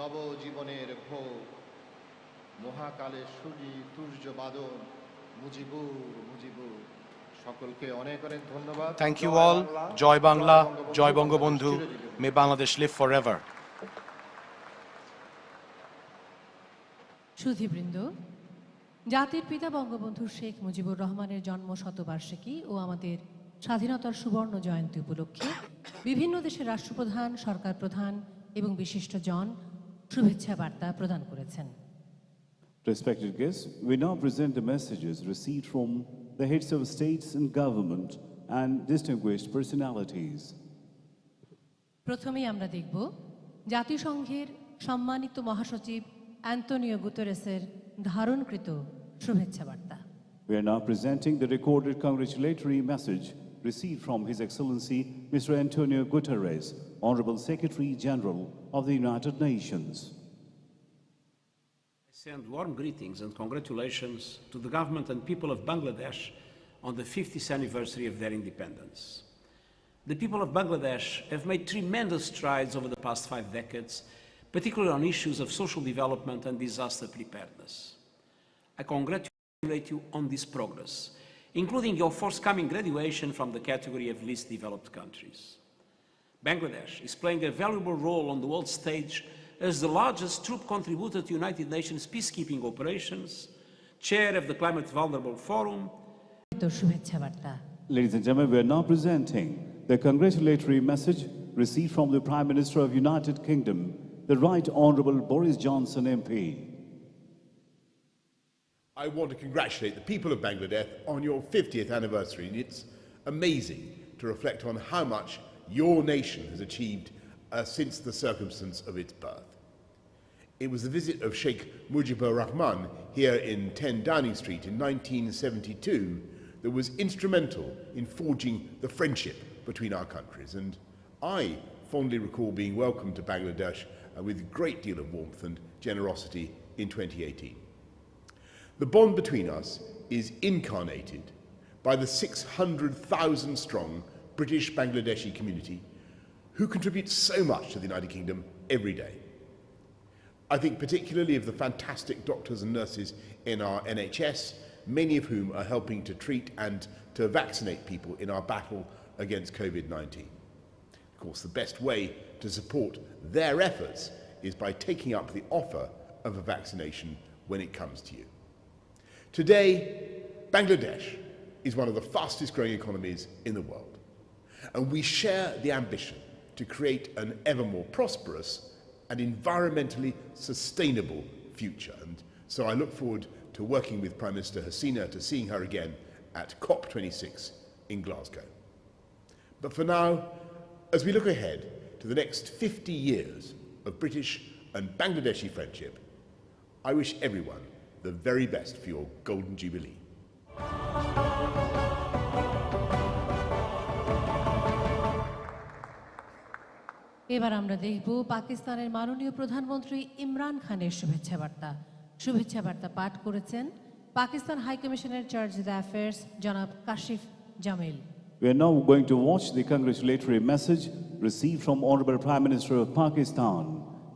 নবজীবনের ভোর, মহাকালের সুরি তুর্য বাদন, মুজিবুর মুজিবুর। সকলকে অনেক অনেক ধন্যবাদ। Thank you all. Joy Bangla, Joy Bangabandhu. May Bangladesh live forever. সুধীবৃন্দ, জাতির পিতা বঙ্গবন্ধু শেখ মুজিবুর রহমানের জন্ম শতবার্ষিকী ও আমাদের স্বাধীনতার সুবর্ণ জয়ন্তী উপলক্ষে বিভিন্ন দেশের রাষ্ট্রপ্রধান, সরকার প্রধান এবং বিশিষ্টজন শুভেচ্ছা বার্তা প্রদান করেছেন। Respected guests, we now present the messages received from the heads of states and government and distinguished personalities. প্রথমেই আমরা দেখব জাতিসংঘের সম্মানিত মহাসচিব অ্যান্তনিও গুতেরেসের ধারণকৃত শুভেচ্ছা বার্তা। We are now presenting the recorded congratulatory message received from His Excellency Mr. Antonio Guterres, Honorable Secretary General of the United Nations. I send warm greetings and congratulations to the government and people of Bangladesh on the 50th anniversary of their independence. The people of Bangladesh have made tremendous strides over the past 5 decades, particularly on issues of social development and disaster preparedness. I congratulate you on this progress, including your forthcoming graduation from the category of least developed countries. Bangladesh is playing a valuable role on the world stage as the largest troop contributor to United Nations peacekeeping operations, chair of the Climate Vulnerable Forum. Ladies and gentlemen, we are now presenting the congratulatory message received from the Prime Minister of United Kingdom, the Right Honourable Boris Johnson MP. I want to congratulate the people of Bangladesh on your 50th anniversary. It's amazing to reflect on how much your nation has achieved since the circumstance of its birth. It was the visit of Sheikh Mujibur Rahman here in 10 Downing Street in 1972 that was instrumental in forging the friendship between our countries, and I fondly recall being welcomed to Bangladesh with a great deal of warmth and generosity in 2018. The bond between us is incarnated by the 600,000 strong British Bangladeshi community who contribute so much to the United Kingdom every day. I think particularly of the fantastic doctors and nurses in our NHS, many of whom are helping to treat and to vaccinate people in our battle against COVID-19. Of course, the best way to support their efforts is by taking up the offer of a vaccination when it comes to you. Today, Bangladesh is one of the fastest growing economies in the world, and we share the ambition to create an ever more prosperous and environmentally sustainable future. And so I look forward to working with Prime Minister Hasina, to seeing her again at COP26 in Glasgow. But for now, as we look ahead to the next 50 years of British and Bangladeshi friendship, I wish everyone the very best for your Golden Jubilee. এবার আমরা দেখব পাকিস্তানের মাননীয় প্রধানমন্ত্রী ইমরান খানের শুভেচ্ছা বার্তা পাঠ করেছেন পাকিস্তান হাই কমিশনের চার্জ দ্য অ্যাফেয়ার্স জনাব Kashif Jamil. We are now going to watch the congratulatory message received from Honorable Prime Minister of Pakistan,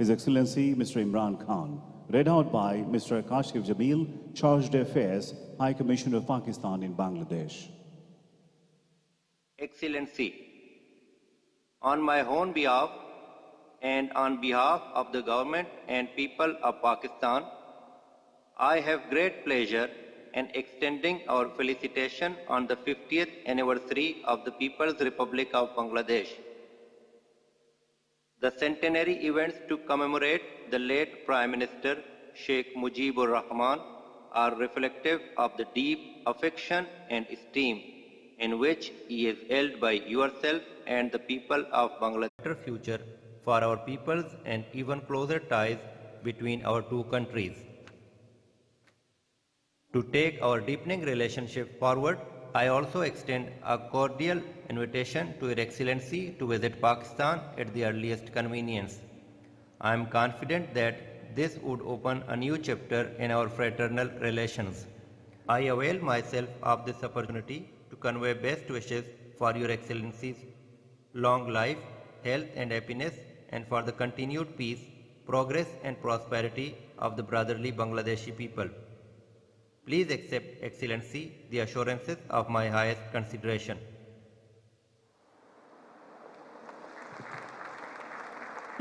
His Excellency Mr. Imran Khan, read out by Mr. Kashif Jamil, Charge d'Affaires, High Commissioner of Pakistan in Bangladesh. Excellency, on my own behalf and on behalf of the government and people of Pakistan, I have great pleasure in extending our felicitation on the 50th anniversary of the People's Republic of Bangladesh. The centenary events to commemorate the late Prime Minister Sheikh Mujibur Rahman are reflective of the deep affection and esteem in which he is held by yourself and the people of Bangladesh. Better future for our peoples and even closer ties between our two countries. To take our deepening relationship forward, I also extend a cordial invitation to Your Excellency to visit Pakistan at the earliest convenience. I am confident that this would open a new chapter in our fraternal relations. I avail myself of this opportunity to convey best wishes for Your Excellency's long life, health and happiness, and for the continued peace, progress and prosperity of the brotherly Bangladeshi people. Please accept, Excellency, the assurances of my highest consideration.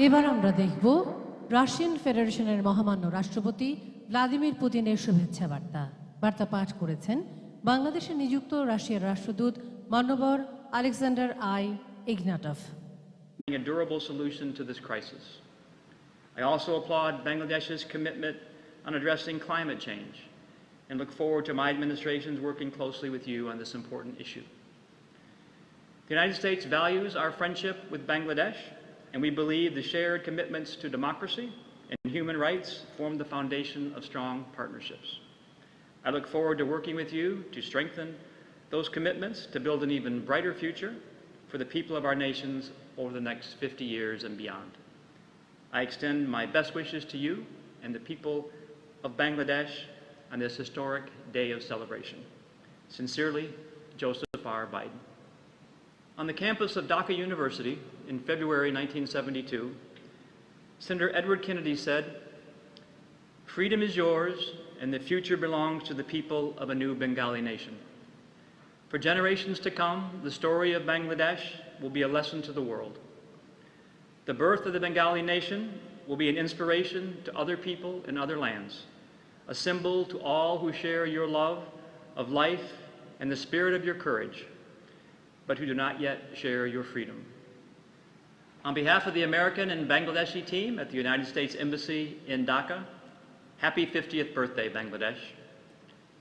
এবার আমরা দেখব Russian ফেডারেশনের মহামান্য রাষ্ট্রপতি Vladimir পুতিনের শুভেচ্ছা বার্তা পাঠ করেছেন বাংলাদেশে নিযুক্ত রাশিয়ার রাষ্ট্রদূত মান্যবর Alexander I Ignatov. A durable solution to this crisis. I also applaud Bangladesh's commitment on addressing climate change and look forward to my administration's working closely with you on this important issue. The United States values our friendship with Bangladesh, and we believe the shared commitments to democracy and human rights form the foundation of strong partnerships. I look forward to working with you to strengthen those commitments to build an even brighter future for the people of our nations over the next 50 years and beyond. I extend my best wishes to you and the people of Bangladesh on this historic day of celebration. Sincerely, Joseph R. Biden. On the campus of Dhaka University in February 1972, Senator Edward Kennedy said, "Freedom is yours and the future belongs to the people of a new Bengali nation. For generations to come, the story of Bangladesh will be a lesson to the world. The birth of the Bengali nation will be an inspiration to other people in other lands, a symbol to all who share your love of life and the spirit of your courage, but who do not yet share your freedom." On behalf of the American and Bangladeshi team at the United States Embassy in Dhaka, happy 50th birthday, Bangladesh.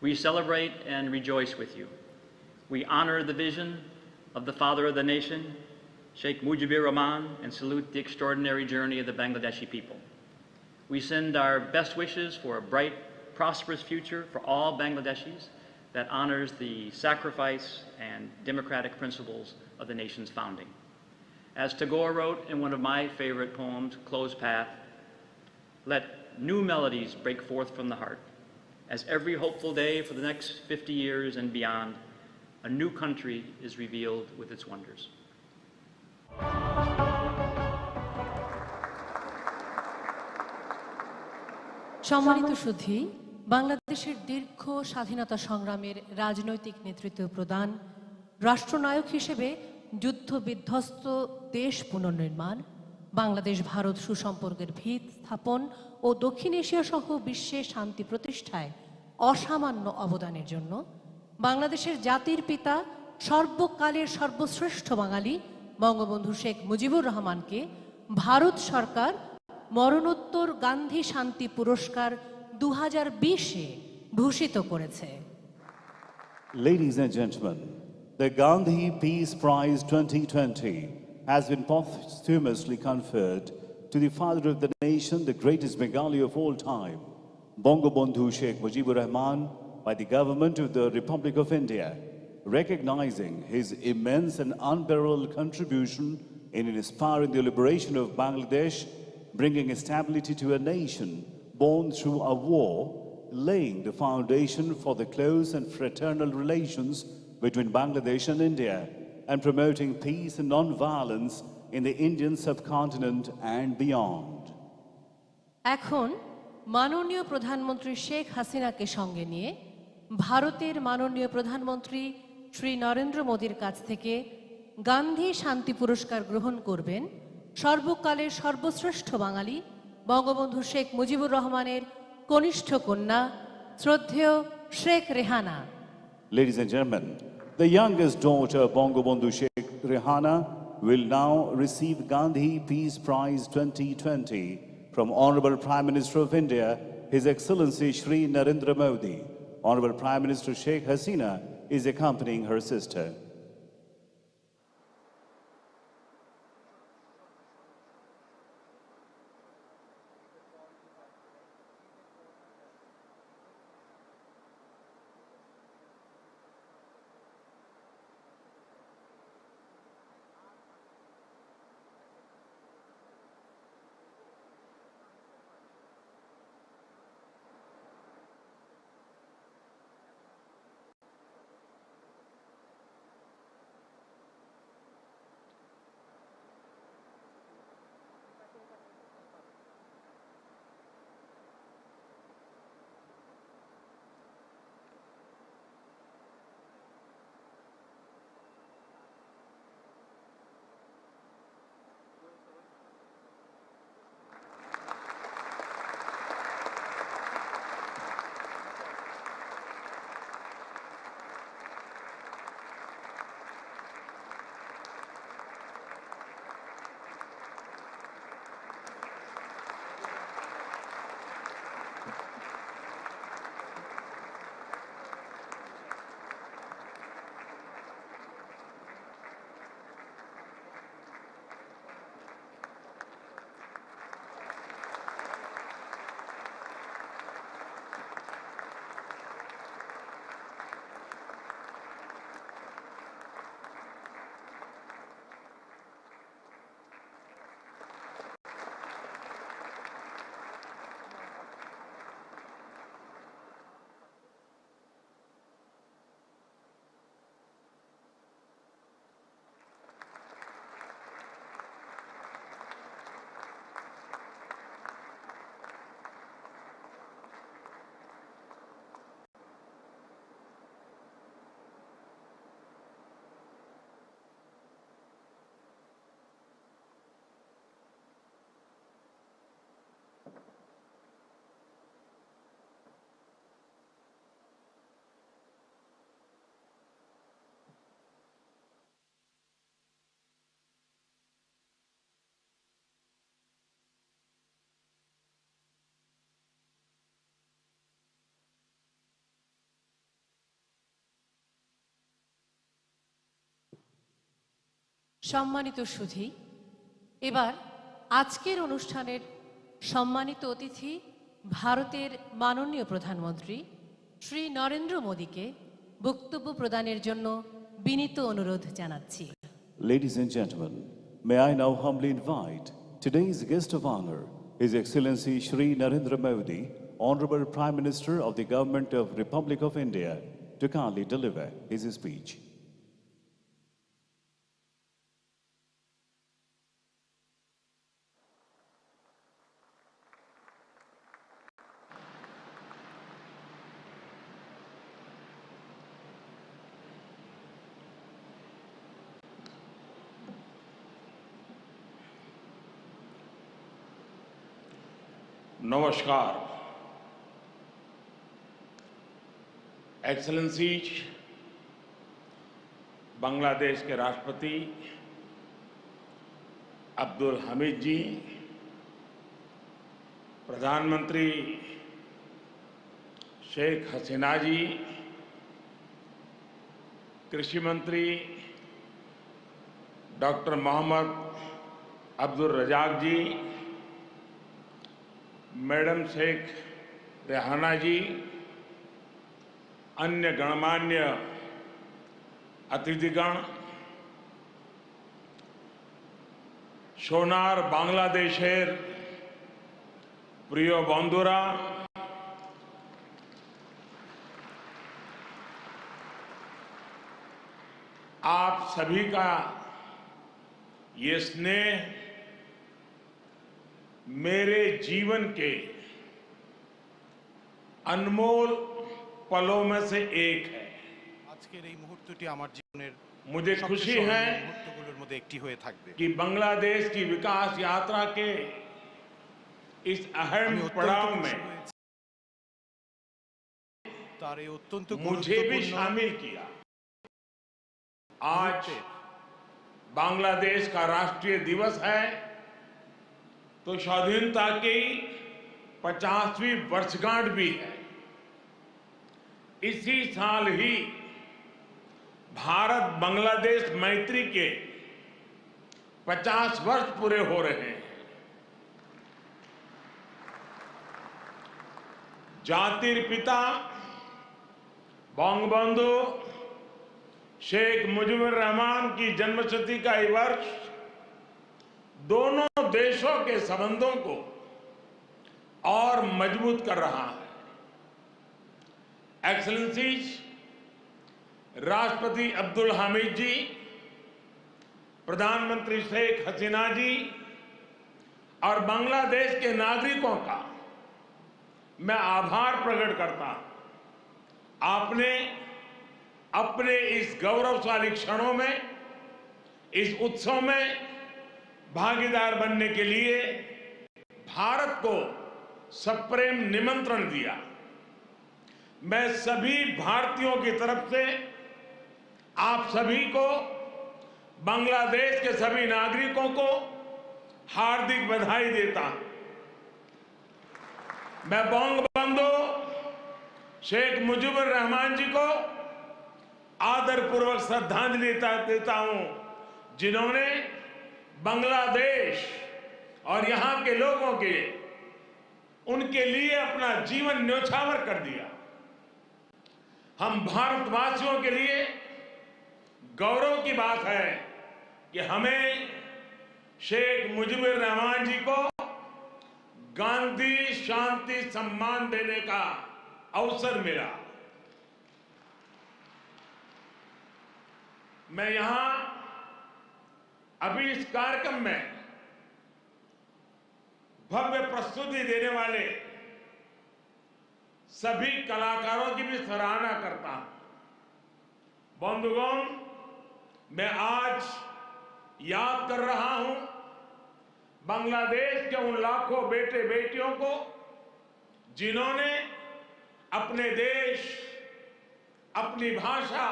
We celebrate and rejoice with you. We honor the vision of the father of the nation, Sheikh Mujibur Rahman, and salute the extraordinary journey of the Bangladeshi people. We send our best wishes for a bright, prosperous future for all Bangladeshis that honors the sacrifice and democratic principles of the nation's founding. As Tagore wrote in one of my favorite poems, Closed Path, "Let new melodies break forth from the heart, as every hopeful day for the next 50 years and beyond, a new country is revealed with its wonders." সম্মানিত সুধী, বাংলাদেশের দীর্ঘ স্বাধীনতা সংগ্রামের রাজনৈতিক নেতৃত্ব প্রদান, রাষ্ট্রনায়ক হিসেবে যুদ্ধ বিধ্বস্ত দেশ পুনর্নির্মাণ, বাংলাদেশ ভারত সুসম্পর্কের ভিত স্থাপন ও দক্ষিণ এশিয়া সহ বিশ্বে শান্তি প্রতিষ্ঠায় অসামান্য অবদানের জন্য বাংলাদেশের জাতির পিতা সর্বকালের সর্বশ্রেষ্ঠ বাঙালি বঙ্গবন্ধু শেখ মুজিবুর রহমানকে ভারত সরকার মরণোত্তর গান্ধী শান্তি পুরস্কার 2020-এ ভূষিত করেছে। Ladies and gentlemen, the Gandhi Peace Prize 2020 has been posthumously conferred to the father of the nation, the greatest Bengali of all time, Bangabandhu Sheikh Mujibur Rahman, by the government of the Republic of India, recognizing his immense and unparalleled contribution in inspiring the liberation of Bangladesh, bringing stability to a nation born through a war, laying the foundation for the close and fraternal relations between Bangladesh and India, and promoting peace and non-violence in the Indian subcontinent and beyond. এখন মাননীয় প্রধানমন্ত্রী শেখ হাসিনাকে সঙ্গে নিয়ে ভারতের মাননীয় প্রধানমন্ত্রী শ্রী নরেন্দ্র মোদীর কাছ থেকে গান্ধী শান্তি পুরস্কার গ্রহণ করবেন সর্বকালের সর্বশ্রেষ্ঠ বাঙালি বঙ্গবন্ধু শেখ মুজিবুর রহমানের কনিষ্ঠ কন্যা শ্রদ্ধেয় Sheikh Rehana. Ladies and gentlemen, the youngest daughter Bangabandhu Sheikh Rehana will now receive Gandhi Peace Prize 2020 from Honorable Prime Minister of India, His Excellency Shri Narendra Modi. Honorable Prime Minister Sheikh Hasina is accompanying her sister. সম্মানিত সুধী, এবার আজকের অনুষ্ঠানের সম্মানিত অতিথি ভারতের মাননীয় প্রধানমন্ত্রী শ্রী নরেন্দ্র মোদীকে বক্তব্য প্রদানের জন্য বিনীত অনুরোধ জানাচ্ছি। Ladies and gentlemen, may I now humbly invite today's guest of honor, His Excellency Shri Narendra Modi, Honorable Prime Minister of the Government of Republic of India, to kindly deliver his speech. नमस्कार। Excellencies, Bangladesh के राष्ट्रपति अब्दुल हमीद जी, प्रधानमंत्री शेख हसीना जी, कृषि मंत्री doctor Mohammad Abdul Razzaq जी, madam Sheikh Rehana जी, अन्य गणमान्य अतिथिगण, सोनार बांग्लादेशेर प्रिय बंधुरा, आप सभी का ये स्नेह मेरे जीवन के अनमोल पलों में से एक है। আজকের এই মুহূর্তটি আমার জীবনের मुझे खुशी है মুহূর্তগুলোর মধ্যে একটি হয়ে থাকবে। कि बांग्लादेश की विकास यात्रा के इस अहम আমি অত্যন্ত पड़ाव খুশি में হয়েছি তার এই অত্যন্ত मुझे भी গুরুত্বপূর্ণ शामिल किया। आज मुहूर्ते बांग्लादेश का राष्ट्रीय दिवस है, तो स्वाधीनता की 50वीं वर्षगांठ भी है। इसी साल ही भारत बांग्लादेश मैत्री के 50 वर्ष पूरे हो रहे हैं। जातिर पिता बंगबंधु शेख मुजीबुर रहमान की जन्मशती का ये वर्ष दोनों देशों के संबंधों को और मजबूत कर रहा है। एक्सेलेंसीज, राष्ट्रपति अब्दुल हामिद जी, प्रधानमंत्री शेख हसीना जी और बांग्लादेश के नागरिकों का मैं आभार प्रकट करता हूं। आपने अपने इस गौरवशाली क्षणों में, इस उत्सव में भागीदार बनने के लिए भारत को सप्रेम निमंत्रण दिया। मैं सभी भारतीयों की तरफ से आप सभी को, बांग्लादेश के सभी नागरिकों को हार्दिक बधाई देता हूं। मैं बंगबंधु शेख मुजीबुर रहमान जी को आदरपूर्वक श्रद्धांजलि देता हूं, जिन्होंने बांग्लादेश और यहां के लोगों के उनके लिए अपना जीवन न्योछावर कर दिया। हम भारतवासियों के लिए गौरव की बात है कि हमें शेख मुजीबुर रहमान जी को गांधी शांति सम्मान देने का अवसर मिला। मैं यहां अभी इस कार्यक्रम में भव्य प्रस्तुति देने वाले सभी कलाकारों की भी सराहना करता हूं। बंधुगण, मैं आज याद कर रहा हूं बांग्लादेश के उन लाखों बेटे बेटियों को जिन्होंने अपने देश, अपनी भाषा,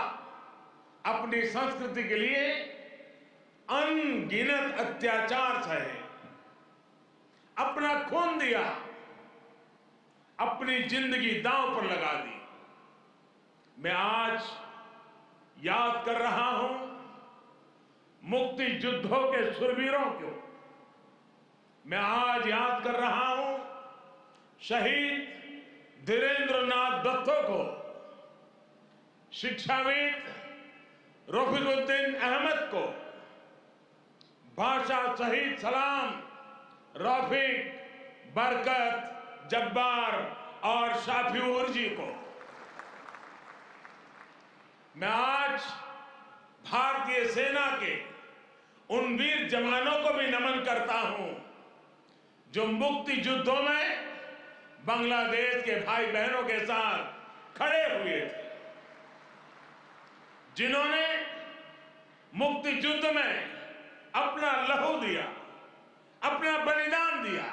अपनी संस्कृति के लिए अनगिनत अत्याचार सहे, अपना खून दिया, अपनी जिंदगी दांव पर लगा दी। मैं आज याद कर रहा हूं मुक्ति युद्धों के शूरवीरों को मैं आज याद कर रहा हूं। शहीद धीरेन्द्रनाथ दत्तो को, शिक्षाविद रफीकुद्दीन अहमद को, भाषा शहीद सलाम, रफीक, बरकत, जब्बार और शाफिऊर जी को। मैं आज भारतीय सेना के उन वीर जवानों को भी नमन करता हूं जो मुक्ति युद्धों में बांग्लादेश के भाई बहनों के साथ खड़े हुए थे, जिन्होंने मुक्ति युद्ध में अपना लहू दिया, अपना बलिदान दिया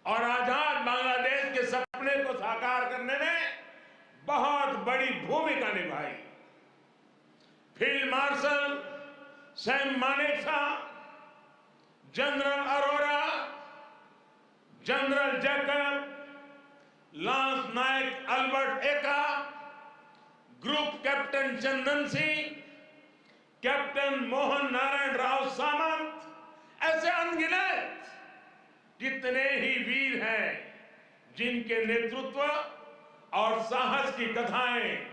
और आजाद बांग्लादेश के सपने को साकार करने में बहुत बड़ी भूमिका निभाई। Field marshal Sam Manekshaw, general Arora, general Jacob, lance naik Albert Ekka, group captain Chandan Singh, captain Mohan Narayan Rao Samant, ऐसे अनगिनत कितने ही वीर हैं जिनके नेतृत्व और साहस की कथाएं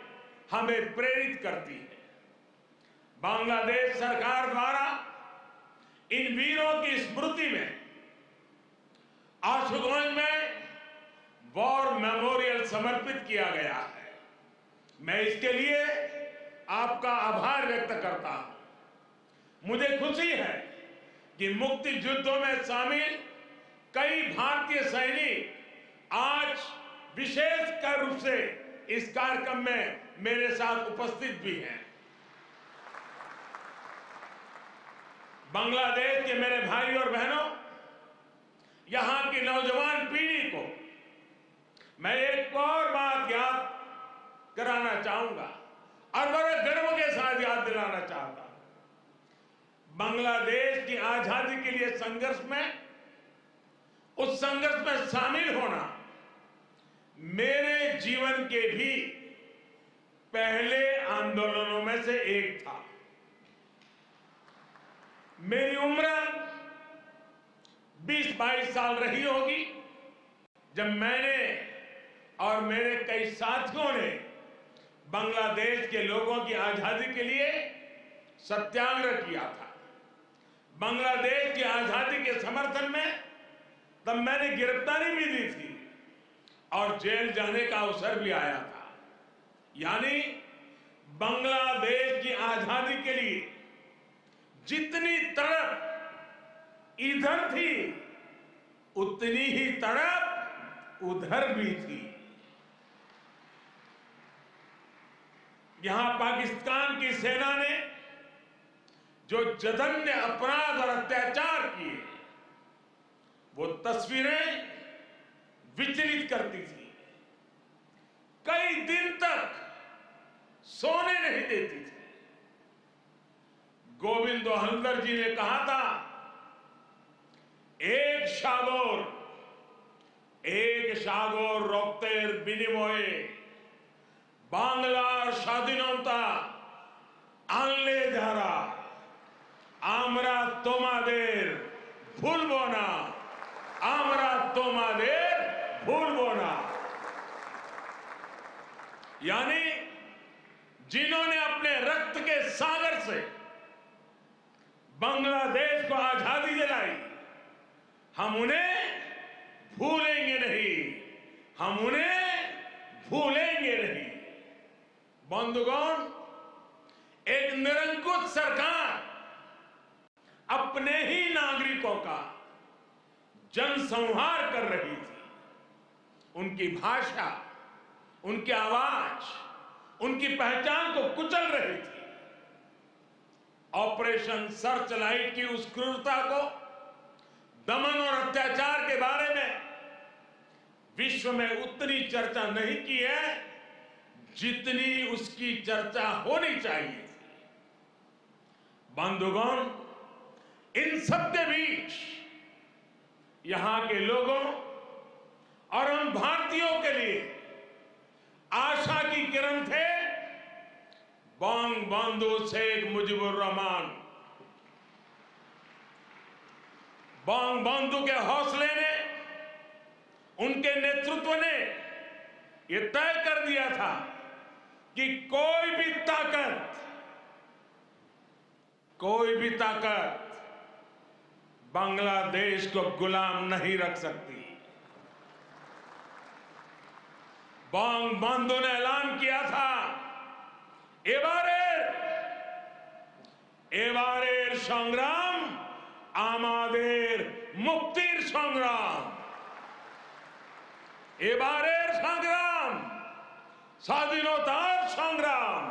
हमें प्रेरित करती हैं। बांग्लादेश सरकार द्वारा इन वीरों की स्मृति में आशुगंज में वॉर मेमोरियल समर्पित किया गया है। मैं इसके लिए आपका आभार व्यक्त करता हूं। मुझे खुशी है कि मुक्ति युद्धों में शामिल कई भारतीय सैनिक आज विशेष रूप से इस कार्यक्रम में मेरे साथ उपस्थित भी हैं। बांग्लादेश के मेरे भाई और बहनों, यहां की नौजवान पीढ़ी को मैं एक और बात याद कराना चाहूंगा और बड़े गर्व के साथ याद दिलाना चाहता हूं। बांग्लादेश की आजादी के लिए संघर्ष में, उस संघर्ष में शामिल होना मेरे जीवन के भी पहले आंदोलनों में से एक था। मेरी उम्र 20-22 साल रही होगी जब मैंने और मेरे कई साथियों ने बांग्लादेश के लोगों की आजादी के लिए सत्याग्रह किया था। बांग्लादेश की आजादी के समर्थन में तब मैंने गिरफ्तारी भी दी थी और जेल जाने का अवसर भी आया था। यानी बांग्लादेश की आजादी के लिए जितनी तड़प इधर थी, उतनी ही तड़प उधर भी थी। यहां पाकिस्तान की सेना ने जो जघन्य अपराध और अत्याचार किए, वो तस्वीरें विचलित करती थी। कई दिन तक सोने नहीं देती थी। गोविंद हल्दर जी ने कहा था, एक সাগর রক্তের বিনিময়ে বাংলার স্বাধীনতা আনলে যারা, আমরা তোমাদের ভুলবো না, আমরা তোমাদের भूलबो ना। यानी जिन्होंने अपने रक्त के सागर से बांग्लादेश को आजादी दिलाई, हम उन्हें भूलेंगे नहीं, हम उन्हें भूलेंगे नहीं। बंधुगण, एक निरंकुश सरकार अपने ही नागरिकों का जनसंहार कर रही थी। उनकी भाषा, उनकी आवाज, उनकी पहचान को कुचल रही थी। ऑपरेशन सर्चलाइट की उस क्रूरता को, दमन और अत्याचार के बारे में विश्व में उतनी चर्चा नहीं की है जितनी उसकी चर्चा होनी चाहिए थी। बंधुगण, इन सबके बीच यहां के लोगों और हम भारतीयों के लिए आशा की किरण थे बंग बंधु शेख मुजीबुर रहमान बंधु के हौसले ने, उनके नेतृत्व ने यह तय कर दिया था कि कोई भी ताकत बांग्लादेश को गुलाम नहीं रख सकती। बंधु ने ऐलान किया था, एबारेर संग्राम आमादेर मुक्तिर संग्राम। एबारेर संग्राम स्वाधीनतार संग्राम।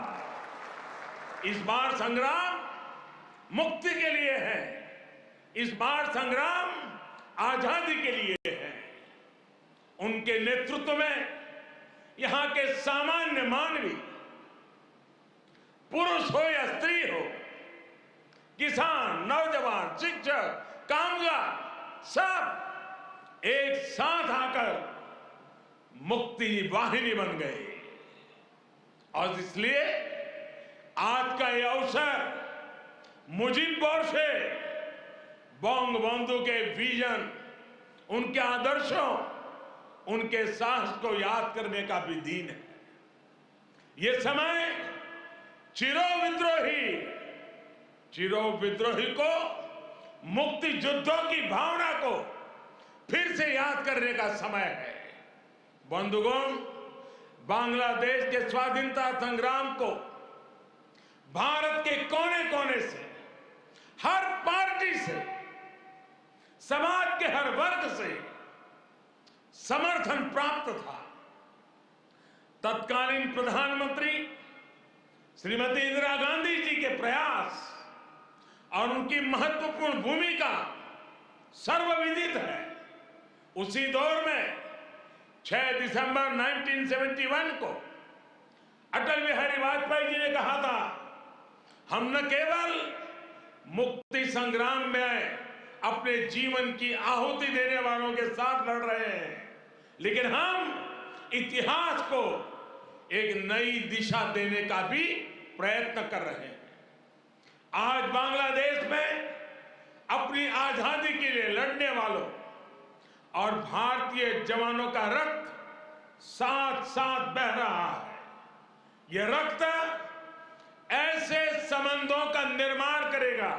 इस बार संग्राम मुक्ति के लिए है, इस बार संग्राम आजादी के लिए है। उनके नेतृत्व में यहां के सामान्य मानवी, पुरुष हो या स्त्री हो, किसान, नौजवान, शिक्षक, कामगार, सब एक साथ आकर मुक्ति वाहिनी बन गए। और इसलिए आज का यह अवसर मुजीब से बंधु के विजन, उनके आदर्शों, उनके साहस को याद करने का भी दिन है। ये समय चिरो विद्रोही को, मुक्ति युद्धों की भावना को फिर से याद करने का समय है। बंधुगण, बांग्लादेश के स्वाधीनता संग्राम को भारत के कोने कोने से, हर पार्टी से, समाज के हर वर्ग से समर्थन प्राप्त था। तत्कालीन प्रधानमंत्री श्रीमती इंदिरा गांधी जी के प्रयास और उनकी महत्वपूर्ण भूमिका सर्वविदित है। उसी दौर में 6 दिसंबर 1971 को अटल बिहारी वाजपेयी जी ने कहा था, हम न केवल मुक्ति संग्राम में अपने जीवन की आहुति देने वालों के साथ लड़ रहे हैं, लेकिन हम इतिहास को एक नई दिशा देने का भी प्रयत्न कर रहे हैं। आज बांग्लादेश में अपनी आजादी के लिए लड़ने वालों और भारतीय जवानों का रक्त साथ साथ बह रहा है। यह रक्त ऐसे संबंधों का निर्माण करेगा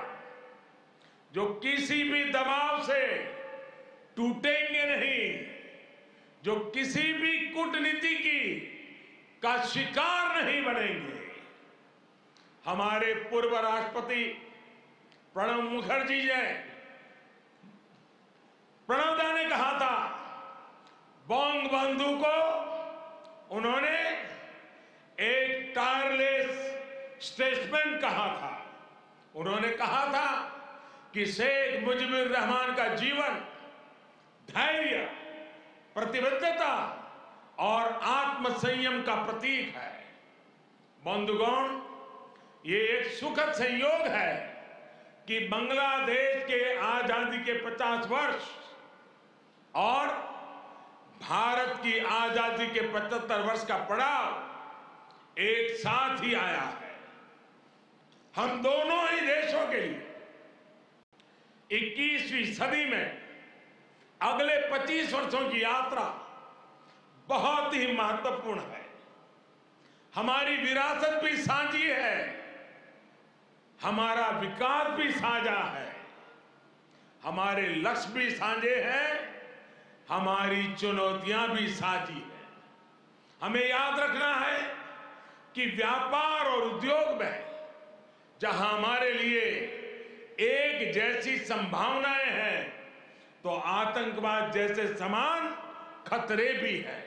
जो किसी भी दबाव से टूटेंगे नहीं, जो किसी भी कूटनीति का शिकार नहीं बनेंगे। हमारे पूर्व राष्ट्रपति प्रणब मुखर्जी ने, प्रणबदा ने कहा था, बंधु को उन्होंने एक टायरलेस स्टेट्समैन कहा था। उन्होंने कहा था कि शेख मुजीबुर रहमान का जीवन धैर्य, प्रतिबद्धता और आत्मसंयम का प्रतीक है। बंधुगण, ये एक सुखद संयोग है कि बांग्लादेश के आजादी के 50 वर्ष और भारत की आजादी के 75 वर्ष का पड़ाव एक साथ ही आया है। हम दोनों ही देशों के लिए 21वीं सदी में अगले 25 वर्षों की यात्रा बहुत ही महत्वपूर्ण है। हमारी विरासत भी साझी है, हमारा विकास भी साझा है, हमारे लक्ष्य भी साझे हैं, हमारी चुनौतियां भी साझी हैं। हमें याद रखना है कि व्यापार और उद्योग में जहां हमारे लिए एक जैसी संभावनाएं हैं, तो आतंकवाद जैसे समान खतरे भी हैं।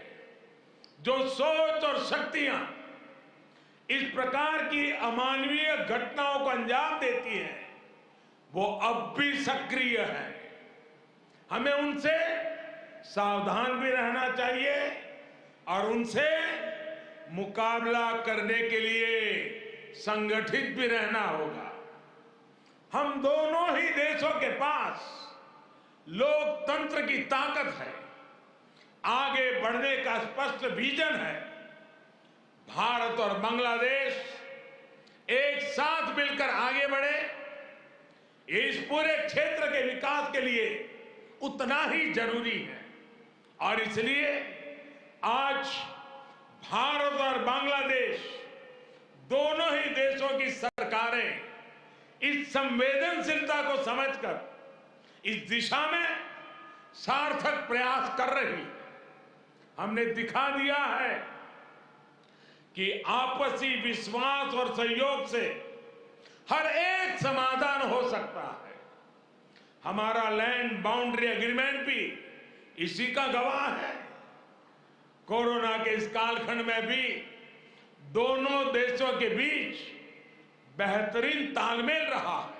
जो सोच और शक्तियां इस प्रकार की अमानवीय घटनाओं को अंजाम देती हैं, वो अब भी सक्रिय है। हमें उनसे सावधान भी रहना चाहिए और उनसे मुकाबला करने के लिए संगठित भी रहना होगा। हम दोनों ही देशों के पास लोकतंत्र की ताकत है, आगे बढ़ने का स्पष्ट विजन है। भारत और बांग्लादेश एक साथ मिलकर आगे बढ़े, इस पूरे क्षेत्र के विकास के लिए उतना ही जरूरी है। और इसलिए आज भारत और बांग्लादेश दोनों ही देशों की सरकारें इस संवेदनशीलता को समझकर इस दिशा में सार्थक प्रयास कर रही है। हमने दिखा दिया है कि आपसी विश्वास और सहयोग से हर एक समाधान हो सकता है। हमारा लैंड बाउंड्री एग्रीमेंट भी इसी का गवाह है। कोरोना के इस कालखंड में भी दोनों देशों के बीच बेहतरीन तालमेल रहा है।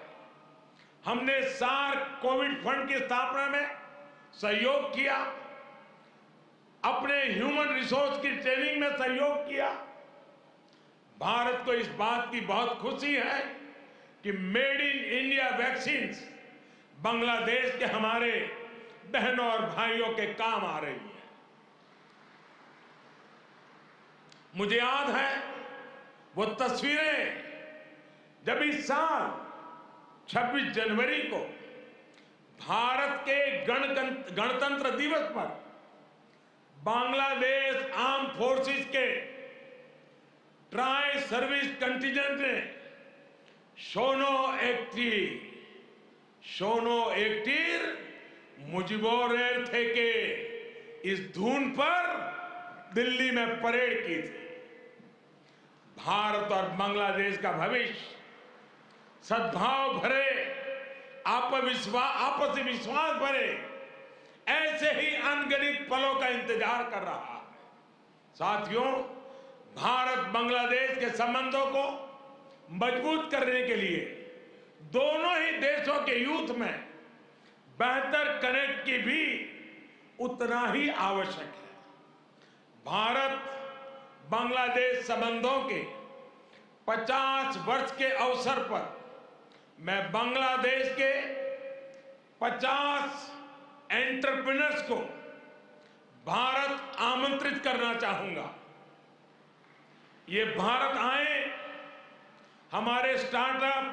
हमने सार्क कोविड फंड की स्थापना में सहयोग किया, अपने ह्यूमन रिसोर्स की ट्रेनिंग में सहयोग किया। भारत को इस बात की बहुत खुशी है कि made in India vaccine Bangladesh के हमारे बहनों और भाइयों के काम आ रही है। मुझे याद है वो तस्वीरें जब इस साल 26 जनवरी को भारत के गणतंत्र दिवस पर बांग्लादेश आर्म फोर्सेस के ट्राई सर्विस कंटिजेंट ने शोनो एक्टिर मुजिबोरेर थे के इस धुन पर दिल्ली में परेड की थी। भारत और बांग्लादेश का भविष्य सद्भाव भरे, आपसी विश्वास भरे ऐसे ही अनगिनत पलों का इंतजार कर रहा है। साथियों, भारत बांग्लादेश के संबंधों को मजबूत करने के लिए दोनों ही देशों के यूथ में बेहतर कनेक्ट की भी उतना ही आवश्यक है। भारत बांग्लादेश संबंधों के 50 वर्ष के अवसर पर मैं बांग्लादेश के 50 एंटरप्रेन्योर्स को भारत आमंत्रित करना चाहूंगा। ये भारत आए, हमारे स्टार्टअप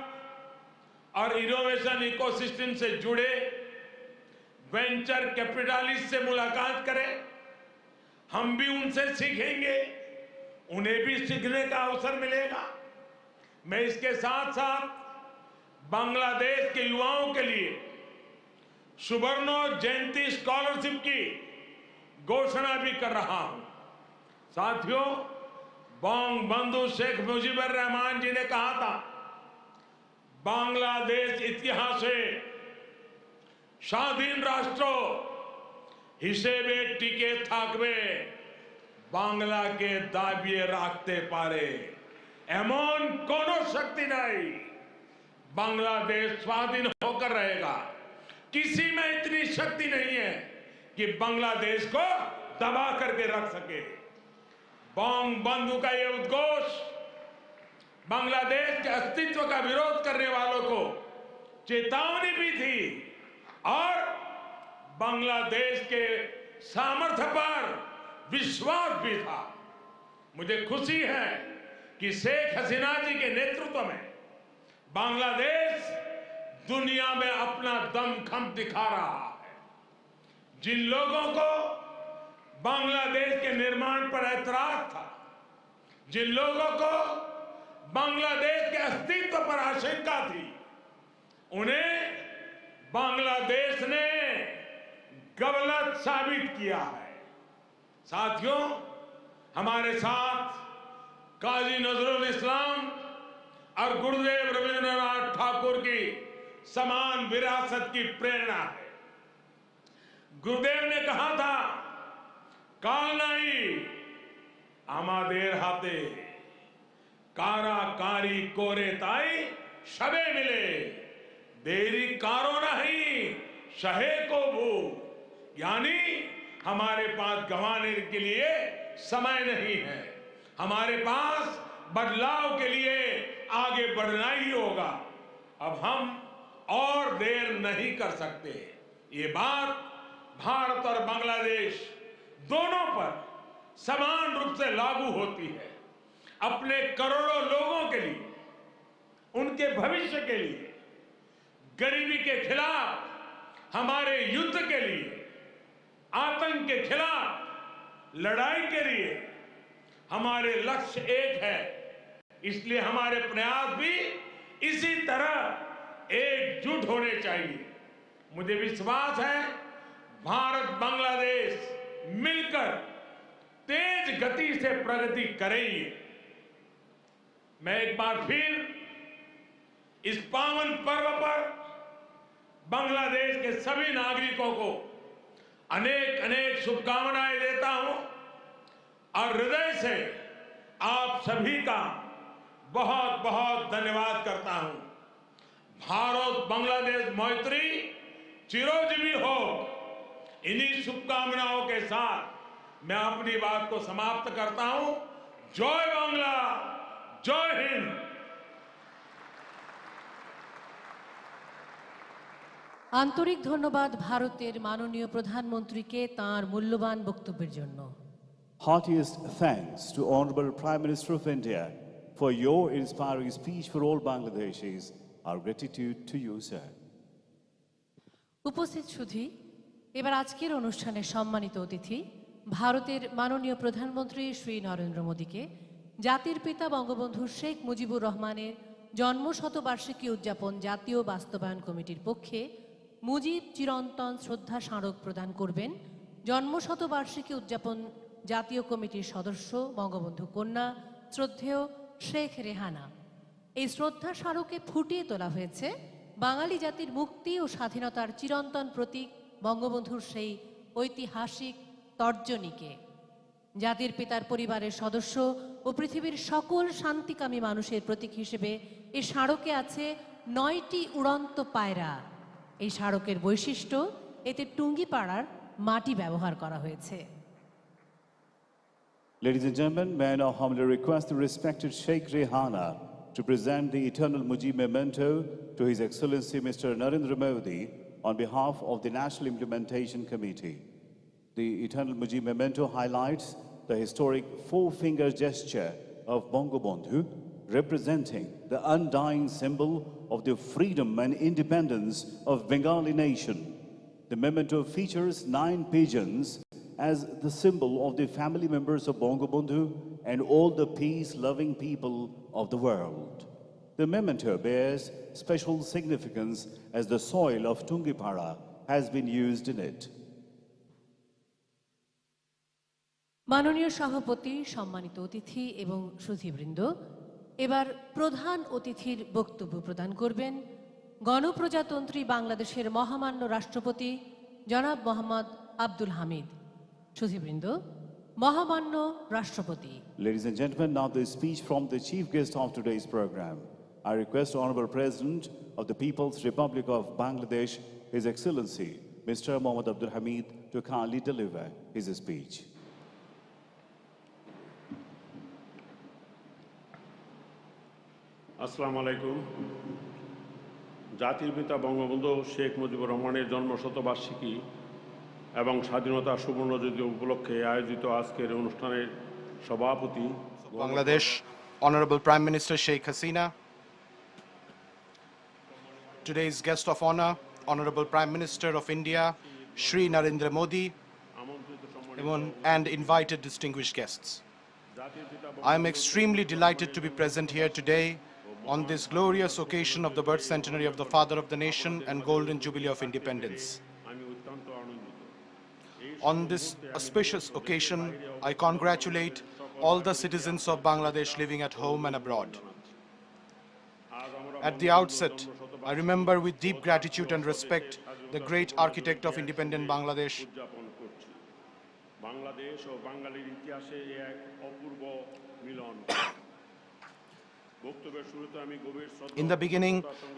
और इनोवेशन इकोसिस्टम से जुड़े वेंचर कैपिटलिस्ट से मुलाकात करें। हम भी उनसे सीखेंगे, उन्हें भी सीखने का अवसर मिलेगा। मैं इसके साथ साथ बांग्लादेश के युवाओं के लिए सुवर्णो जयंती स्कॉलरशिप की घोषणा भी कर रहा हूं। साथियों, बंधु शेख मुजीबुर रहमान जी ने कहा था, बांग्लादेश इतिहासे স্বাধীন রাষ্ট্র হিসেবে টিকে থাকবে বাংলাকে দাবিয়ে রাখতে পারে এমন কোন শক্তি নাই। बांग्लादेश स्वाधीन होकर रहेगा। किसी में इतनी शक्ति नहीं है कि बांग्लादेश को दबा करके रख सके। बंधु का ये उद्घोष बांग्लादेश के अस्तित्व का विरोध करने वालों को चेतावनी भी थी और बांग्लादेश के सामर्थ्य पर विश्वास भी था। मुझे खुशी है कि शेख हसीना जी के नेतृत्व में बांग्लादेश दुनिया में अपना दमखम दिखा रहा है। जिन लोगों को बांग्लादेश के निर्माण पर ऐतराज था, जिन लोगों को बांग्लादेश के अस्तित्व पर आशंका थी, उन्हें बांग्लादेश ने गलत साबित किया है। साथियों, हमारे साथ काजी नजरुल इस्लाम और गुरुदेव रविंद्रनाथ ठाकुर की समान विरासत की प्रेरणा है। गुरुदेव ने कहा था, काल नहीं आमादेर हाथे काराकारी कोरे ताई शबे मिले देरी कारो नहीं शहे को भू, यानी हमारे पास गंवाने के लिए समय नहीं है, हमारे पास बदलाव के लिए आगे बढ़ना ही होगा। अब हम और देर नहीं कर सकते। ये बात भारत और बांग्लादेश दोनों पर समान रूप से लागू होती है। अपने करोड़ों लोगों के लिए, उनके भविष्य के लिए गरीबी के खिलाफ हमारे युद्ध के लिए, आतंक के खिलाफ लड़ाई के लिए हमारे लक्ष्य एक है। इसलिए हमारे प्रयास भी इसी तरह एकजुट होने चाहिए। मुझे विश्वास है भारत बांग्लादेश मिलकर तेज गति से प्रगति करेंगे। मैं एक बार फिर इस पावन पर्व पर बांग्लादेश के सभी नागरिकों को अनेक अनेक शुभकामनाएं देता हूं और हृदय से आप सभी का बहुत बहुत धन्यवाद करता हूं। भारत बांग्लादेश मैत्री चिरोजीवी हो। इन्हीं शुभकामनाओं के साथ मैं अपनी बात को समाप्त करता हूं। जय बांग्ला, जय हिंद। আন্তরিক ধন্যবাদ ভারতের মাননীয় প্রধানমন্ত্রীকে তাঁর মূল্যবান বক্তব্যের জন্য। Heartiest thanks to Honorable Prime Minister of India for your inspiring speech for all Bangladeshis. Our gratitude to you, sir. উপস্থিত সুধী, এবার আজকের অনুষ্ঠানের সম্মানিত অতিথি ভারতের মাননীয় প্রধানমন্ত্রী শ্রী নরেন্দ্র মোদীকে জাতির পিতা বঙ্গবন্ধু শেখ মুজিবুর রহমানের জন্মশতবার্ষিকী উদযাপন জাতীয় বাস্তবায়ন কমিটির পক্ষে মুজিব চিরন্তন শ্রদ্ধা স্মারক প্রদান করবেন জন্মশতবার্ষিকী উদযাপন জাতীয় কমিটির সদস্য বঙ্গবন্ধু কন্যা শ্রদ্ধেয় শেখ রেহানা। এই শ্রদ্ধা স্মারকে ফুটিয়ে তোলা হয়েছে বাঙালি জাতির মুক্তি ও স্বাধীনতার চিরন্তন প্রতীক বঙ্গবন্ধুর সেই ঐতিহাসিক তর্জনীকে। জাতির পিতার পরিবারের সদস্য ও পৃথিবীর সকল শান্তিকামী মানুষের প্রতীক হিসেবে এই স্মারকে আছে 9টি উড়ন্ত পায়রা। এই স্মারকের বৈশিষ্ট্য, এতে টুঙ্গিপাড়ার মাটি ব্যবহার করা হয়েছে। Ladies and gentlemen, may I now humbly request the respected Sheikh Rehana to present the Eternal Mujib Memento to His Excellency Mr. Narendra Modi on behalf of the National Implementation Committee. The Eternal Mujib Memento highlights the historic four-finger gesture of Bangabandhu, representing the undying symbol of the freedom and independence of Bengali nation. The memento features 9 pigeons as the symbol of the family members of Bangabandhu and all the peace-loving people of the world. The memento bears special significance as the soil of Tungipara has been used in it. মাননীয় সভাপতি, সম্মানিত অতিথি এবং সুধীবৃন্দ, এবার প্রধান অতিথির বক্তব্য প্রদান করবেন গণপ্রজাতন্ত্রী বাংলাদেশের মহামান্য রাষ্ট্রপতি জনাব মোহাম্মদ আব্দুল হামিদ। সুধীবৃন্দ, মহামান্য রাষ্ট্রপতি। Ladies and gentlemen, now the speech from the chief guest of today's program. I request Honorable President of the People's Republic of Bangladesh, His Excellency Mr. Mohammad Abdul Hamid, to kindly deliver his speech. আসসালামু আলাইকুম। জাতির পিতা বঙ্গবন্ধু শেখ মুজিবুর রহমানের জন্মশতবার্ষিকী এবং স্বাধীনতা সুবর্ণজয়ন্তী উপলক্ষে আয়োজিত আজকের অনুষ্ঠানের সভাপতি Bangladesh, Honorable Prime Minister Sheikh Hasina, today's guest of honor, Honorable Prime Minister of India, Shri Narendra Modi, and invited distinguished guests. I am extremely delighted to be present here today on this glorious occasion of the birth centenary of the Father of the Nation and Golden Jubilee of Independence. On this auspicious occasion, I congratulate all the citizens of Bangladesh living at home and abroad. At the outset, I remember with deep gratitude and respect the great architect of independent Bangladesh, In the beginning,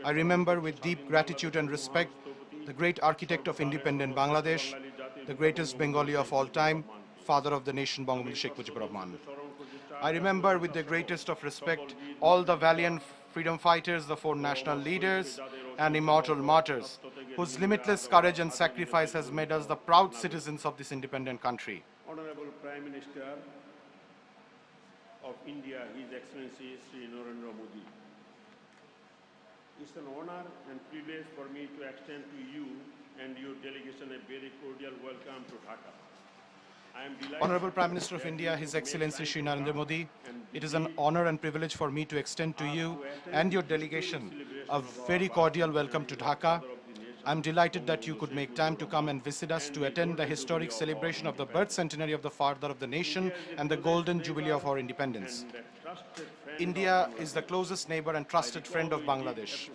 I remember with deep gratitude and respect the great architect of independent Bangladesh, the greatest Bengali of all time, father of the nation, Bangabandhu Sheikh Mujibur Rahman. I remember with the greatest of respect all the valiant freedom fighters, the 4 national leaders and immortal martyrs, whose limitless courage and sacrifice has made us the proud citizens of this independent country. Honorable Prime Minister of India, His Excellency Sri Narendra Modi. It's an honor and privilege for me to extend to you and your delegation a very cordial welcome to Dhaka. I am delighted. Honorable Prime Minister of India, His Excellency Shri Narendra Modi, it is an honor and privilege for me to extend to you and your delegation a very cordial welcome to Dhaka. I'm delighted that you could make time to come and visit us to attend the historic celebration of the birth centenary of the Father of the Nation and the Golden Jubilee of our independence. India is the closest neighbor and trusted friend of Bangladesh.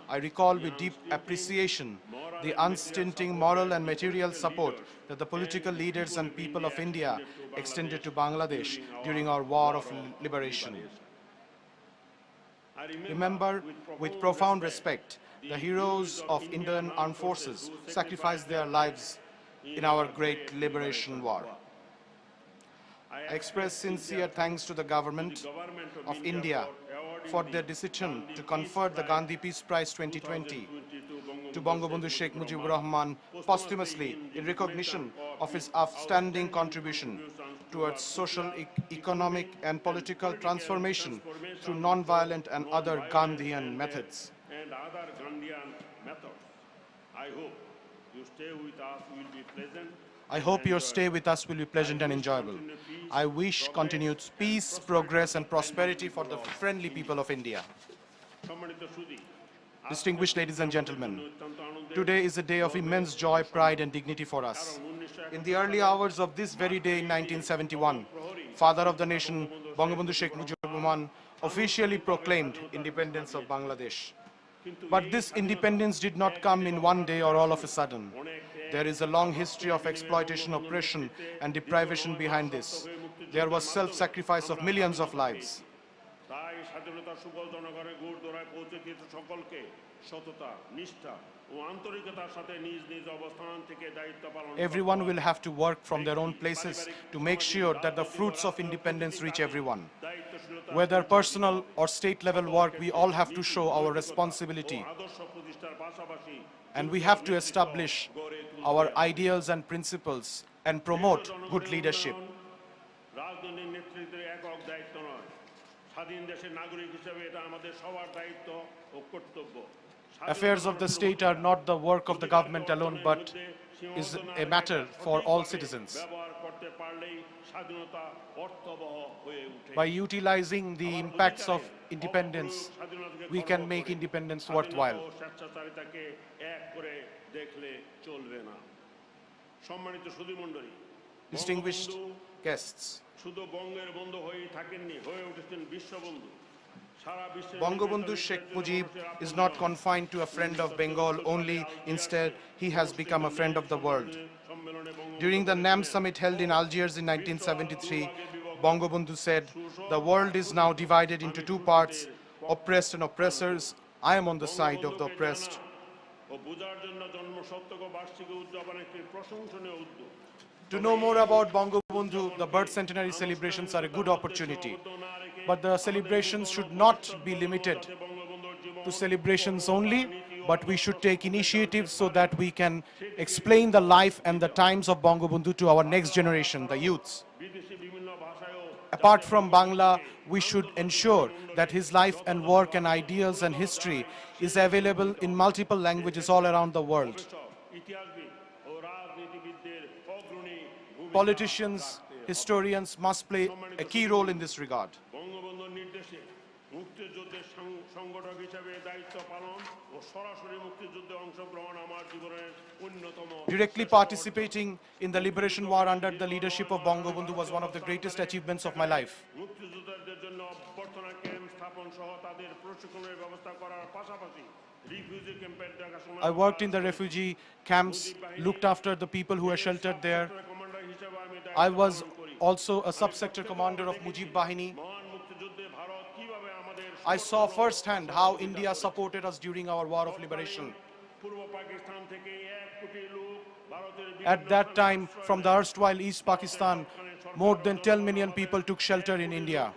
I recall with deep appreciation the unstinting moral and material support that the political leaders and people of India extended to Bangladesh during our war of liberation. Remember with profound respect the heroes of Indian armed forces sacrificed their lives in our great liberation war. I express sincere thanks to the government of India for their decision to confer the Gandhi Peace Prize 2020 to Bangabandhu Sheikh Mujibur Rahman posthumously in recognition of his outstanding contribution towards social, economic and political transformation through non-violent and other Gandhian methods. I hope your stay with us will be pleasant and enjoyable. I wish continued peace, progress and prosperity for the friendly people of India. Distinguished ladies and gentlemen, today is a day of immense joy, pride and dignity for us. In the early hours of this very day in 1971, Father of the Nation, Bangabandhu Sheikh Mujibur Rahman, officially proclaimed independence of Bangladesh. But this independence did not come in one day or all of a sudden. There is a long history of exploitation, oppression and deprivation behind this. There was self-sacrifice of millions of lives. Everyone will have to work from their own places to make sure that the fruits of independence reach everyone. Whether personal or state level work, we all have to show our responsibility. And we have to establish our ideals and principles and promote good leadership. Affairs of the state are not the work of the government alone, but is a matter for all citizens. By utilizing the impacts of independence, we can make independence worthwhile. Distinguished guests, Bangabandhu Sheikh Mujib is not confined to a friend of Bengal only. Instead, he has become a friend of the world. During the NAM summit held in Algiers in 1973, Bangabandhu said, "The world is now divided into two parts, oppressed and oppressors. I am on the side of the oppressed." To know more about Bangabandhu, the birth centenary celebrations are a good opportunity. But the celebrations should not be limited to celebrations only, but we should take initiatives so that we can explain the life and the times of Bangabandhu to our next generation, the youths. Apart from Bangla, we should ensure that his life and work and ideas and history is available in multiple languages all around the world. Politicians, historians must play a key role in this regard. Directly participating in the liberation war under the leadership of Bangabandhu was one of the greatest achievements of my life. I worked in the refugee camps, looked after the people who were sheltered there. I was also a sub-sector commander of Mujib Bahini. I saw firsthand how India supported us during our war of liberation. At that time, from the erstwhile East Pakistan, more than 10 million people took shelter in India.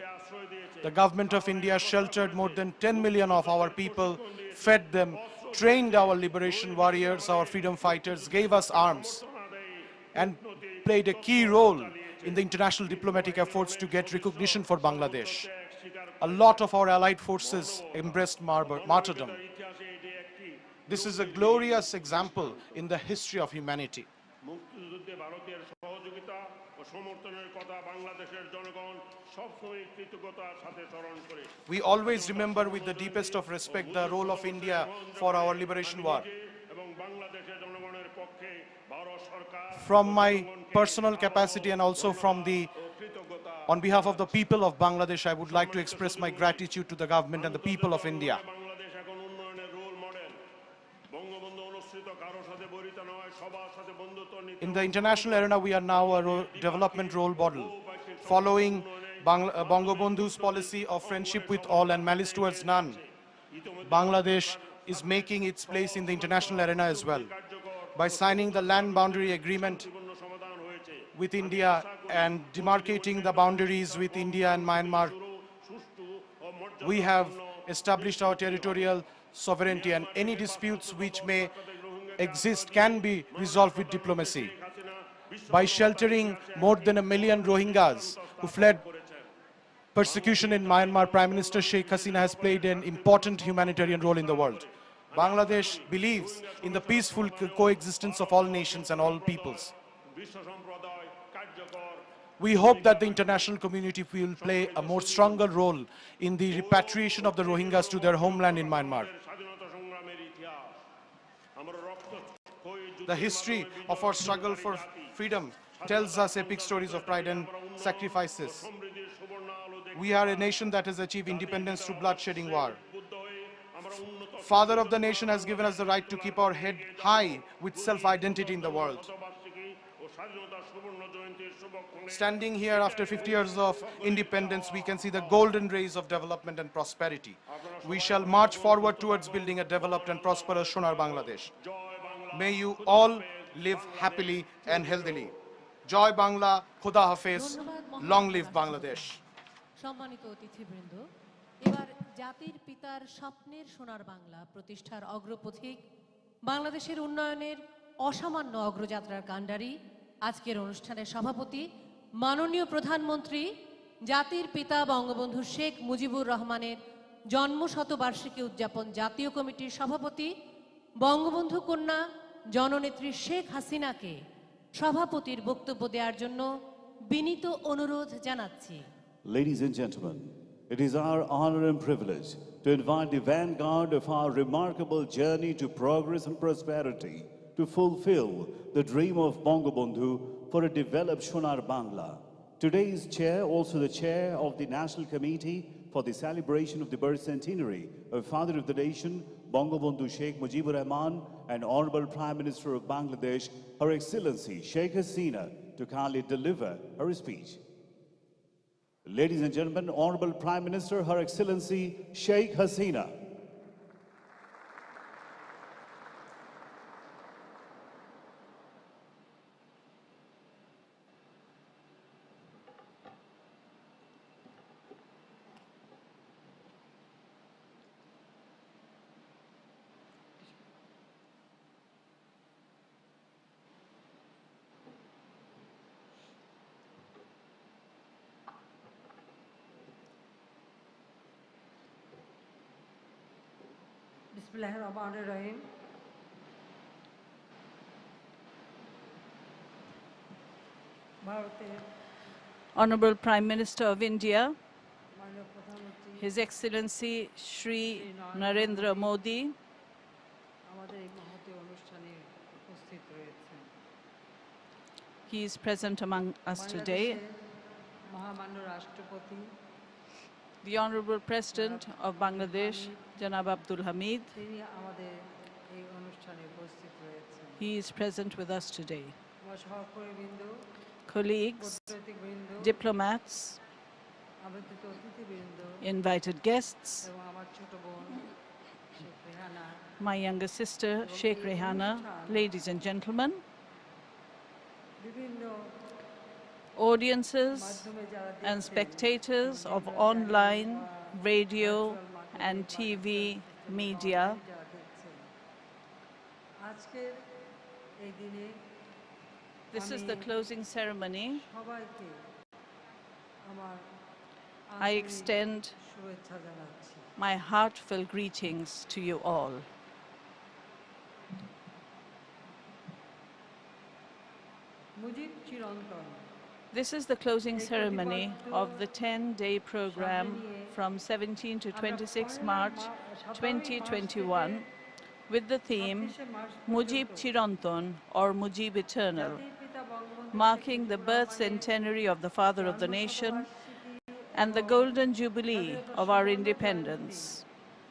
The government of India sheltered more than 10 million of our people, fed them, trained our liberation warriors, our freedom fighters, gave us arms, and played a key role in the international diplomatic efforts to get recognition for Bangladesh. A lot of our allied forces embraced martyrdom. This is a glorious example in the history of humanity. মুক্তিযুদ্ধে ভারতের সহযোগিতা ও সমর্থনের কথা বাংলাদেশের জনগণ সবসময় কৃতজ্ঞতার সাথে স্মরণ করে। We always remember with the deepest of respect the role of India for our liberation war. এবং বাংলাদেশের জনগণের পক্ষে ভারত সরকার From my personal capacity and also from on behalf of the people of Bangladesh, I would like to express my gratitude to the government and the people of India. Bangladesh এখন উন্নয়নের role model. Bangabandhu অনুসৃত কারোর সাথে বরিত নয়, সবার সাথে বন্ধুত্ব নীতি। In the international arena, we are now a development role model, following Bangabandhu's policy of friendship with all and malice towards none. Bangladesh is making its place in the international arena as well. By signing the land boundary agreement with India and demarcating the boundaries with India and Myanmar, we have established our territorial sovereignty, and any disputes which may exist can be resolved with diplomacy. By sheltering more than 1 million Rohingyas who fled persecution in Myanmar, Prime Minister Sheikh Hasina has played an important humanitarian role in the world. Bangladesh believes in the peaceful coexistence of all nations and all peoples. We hope that the international community will play a more stronger role in the repatriation of the Rohingyas to their homeland in Myanmar. The history of our struggle for freedom tells us epic stories of pride and sacrifices. We are a nation that has achieved independence through bloodshedding war. Father of the nation has given us the right to keep our head high with self-identity in the world. Standing here after 50 years of independence, we can see the golden rays of development and prosperity. We shall march forward towards building a developed and prosperous Sonar Bangladesh. May you all live happily and healthily. Joy Bangla, Khuda Hafiz, long live Bangladesh. সম্মানিত অতিথিবৃন্দ, এবার জাতির পিতার স্বপ্নের সোনার বাংলা প্রতিষ্ঠার অগ্রপথিক বাংলাদেশের উন্নয়নের অসামান্য অগ্রযাত্রার কাণ্ডারি আজকের অনুষ্ঠানের সভাপতি মাননীয় প্রধানমন্ত্রী জাতির পিতা বঙ্গবন্ধু শেখ মুজিবুর রহমানের জন্মশতবার্ষিকী উদযাপন জাতীয় কমিটির সভাপতি বঙ্গবন্ধু কন্যা জননেত্রী শেখ হাসিনাকে সভাপতির বক্তব্য দেওয়ার জন্য বিনীত অনুরোধ জানাচ্ছি। Ladies and gentlemen, it is our honor and privilege to invite the vanguard of our remarkable journey to progress and prosperity to fulfill the dream of Bangabandhu for a developed Sonar Bangla. Today's chair, also the chair of the National Committee for the celebration of the birth centenary of Father of the Nation, Bangabandhu Sheikh Mujibur Rahman, and Honorable Prime Minister of Bangladesh, Her Excellency Sheikh Hasina, to kindly deliver her speech. Ladies and gentlemen, Honorable Prime Minister, Her Excellency Sheikh Hasina. বিসমিল্লাহির রহমানির রহিম। ভারতের Honorable Prime Minister of India, His Excellency Shri Narendra Modi, আমাদের এই মহতী অনুষ্ঠানে উপস্থিত রয়েছেন। he is present among us today. মহামান্য রাষ্ট্রপতি The Honorable President of Bangladesh, Janab Abdul Hamid, তিনি আমাদের এই অনুষ্ঠানে উপস্থিত রয়েছেন। he is present with us today. আমার সহকর্মীবৃন্দ, Colleagues, কূটনীতিকবৃন্দ, diplomats, আমন্ত্রিত অতিথিবৃন্দ invited guests, এবং আমার ছোট বোন Sheikh Rehana, my younger sister Sheikh Rehana, ladies and gentlemen, বিভিন্ন audiences and spectators of online, radio and TV media. আজকের এই দিনে This is the closing ceremony. সবাইকে আমার I extend শুভেচ্ছা জানাচ্ছি। my heartfelt greetings to you all. Mujib চিরন্তন। This is the closing ceremony of the 10-day program from 17 to 26 March 2021 with the theme Mujib Chiranton or Mujib Eternal, marking the birth centenary of the Father of the Nation and the Golden Jubilee of our independence.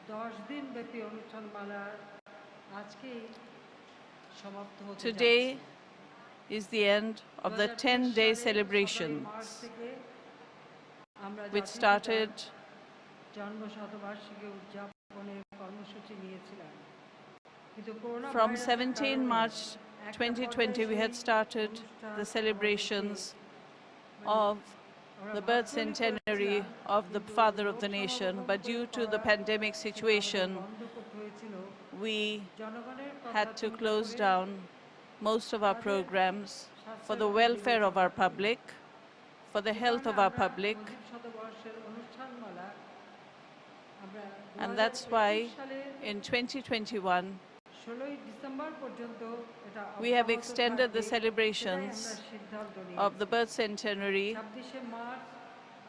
10 দিন ব্যাপী অনুষ্ঠানমালার আজকেই সমাপ্ত হতে Today যাচ্ছে। is the end of the 10-day celebrations, which started জন্ম শতবার্ষিকী উদযাপনের কর্মসূচি নিয়েছিলাম। কিন্তু করোনা from ভাইরাসের 17 কারণে March একটা 2020. We had পর্যায়ে started অনুষ্ঠান the celebrations of the birth centenary of the Father of the Nation, but due to the pandemic situation, বন্ধ করতে হয়েছিল। we জনগণের had কথা to চিন্তা close করে down most of our programs for the welfare of our public, for the health of our public, Mujib শতবর্ষের অনুষ্ঠানমালা আমরা and that's why 2021 সালের in 2021 16 December পর্যন্ত এটা we have অব্যাহত extended the থাকবে। celebrations এটাই আমরা সিদ্ধান্ত of the নিয়েছি। birth centenary 26 মার্চ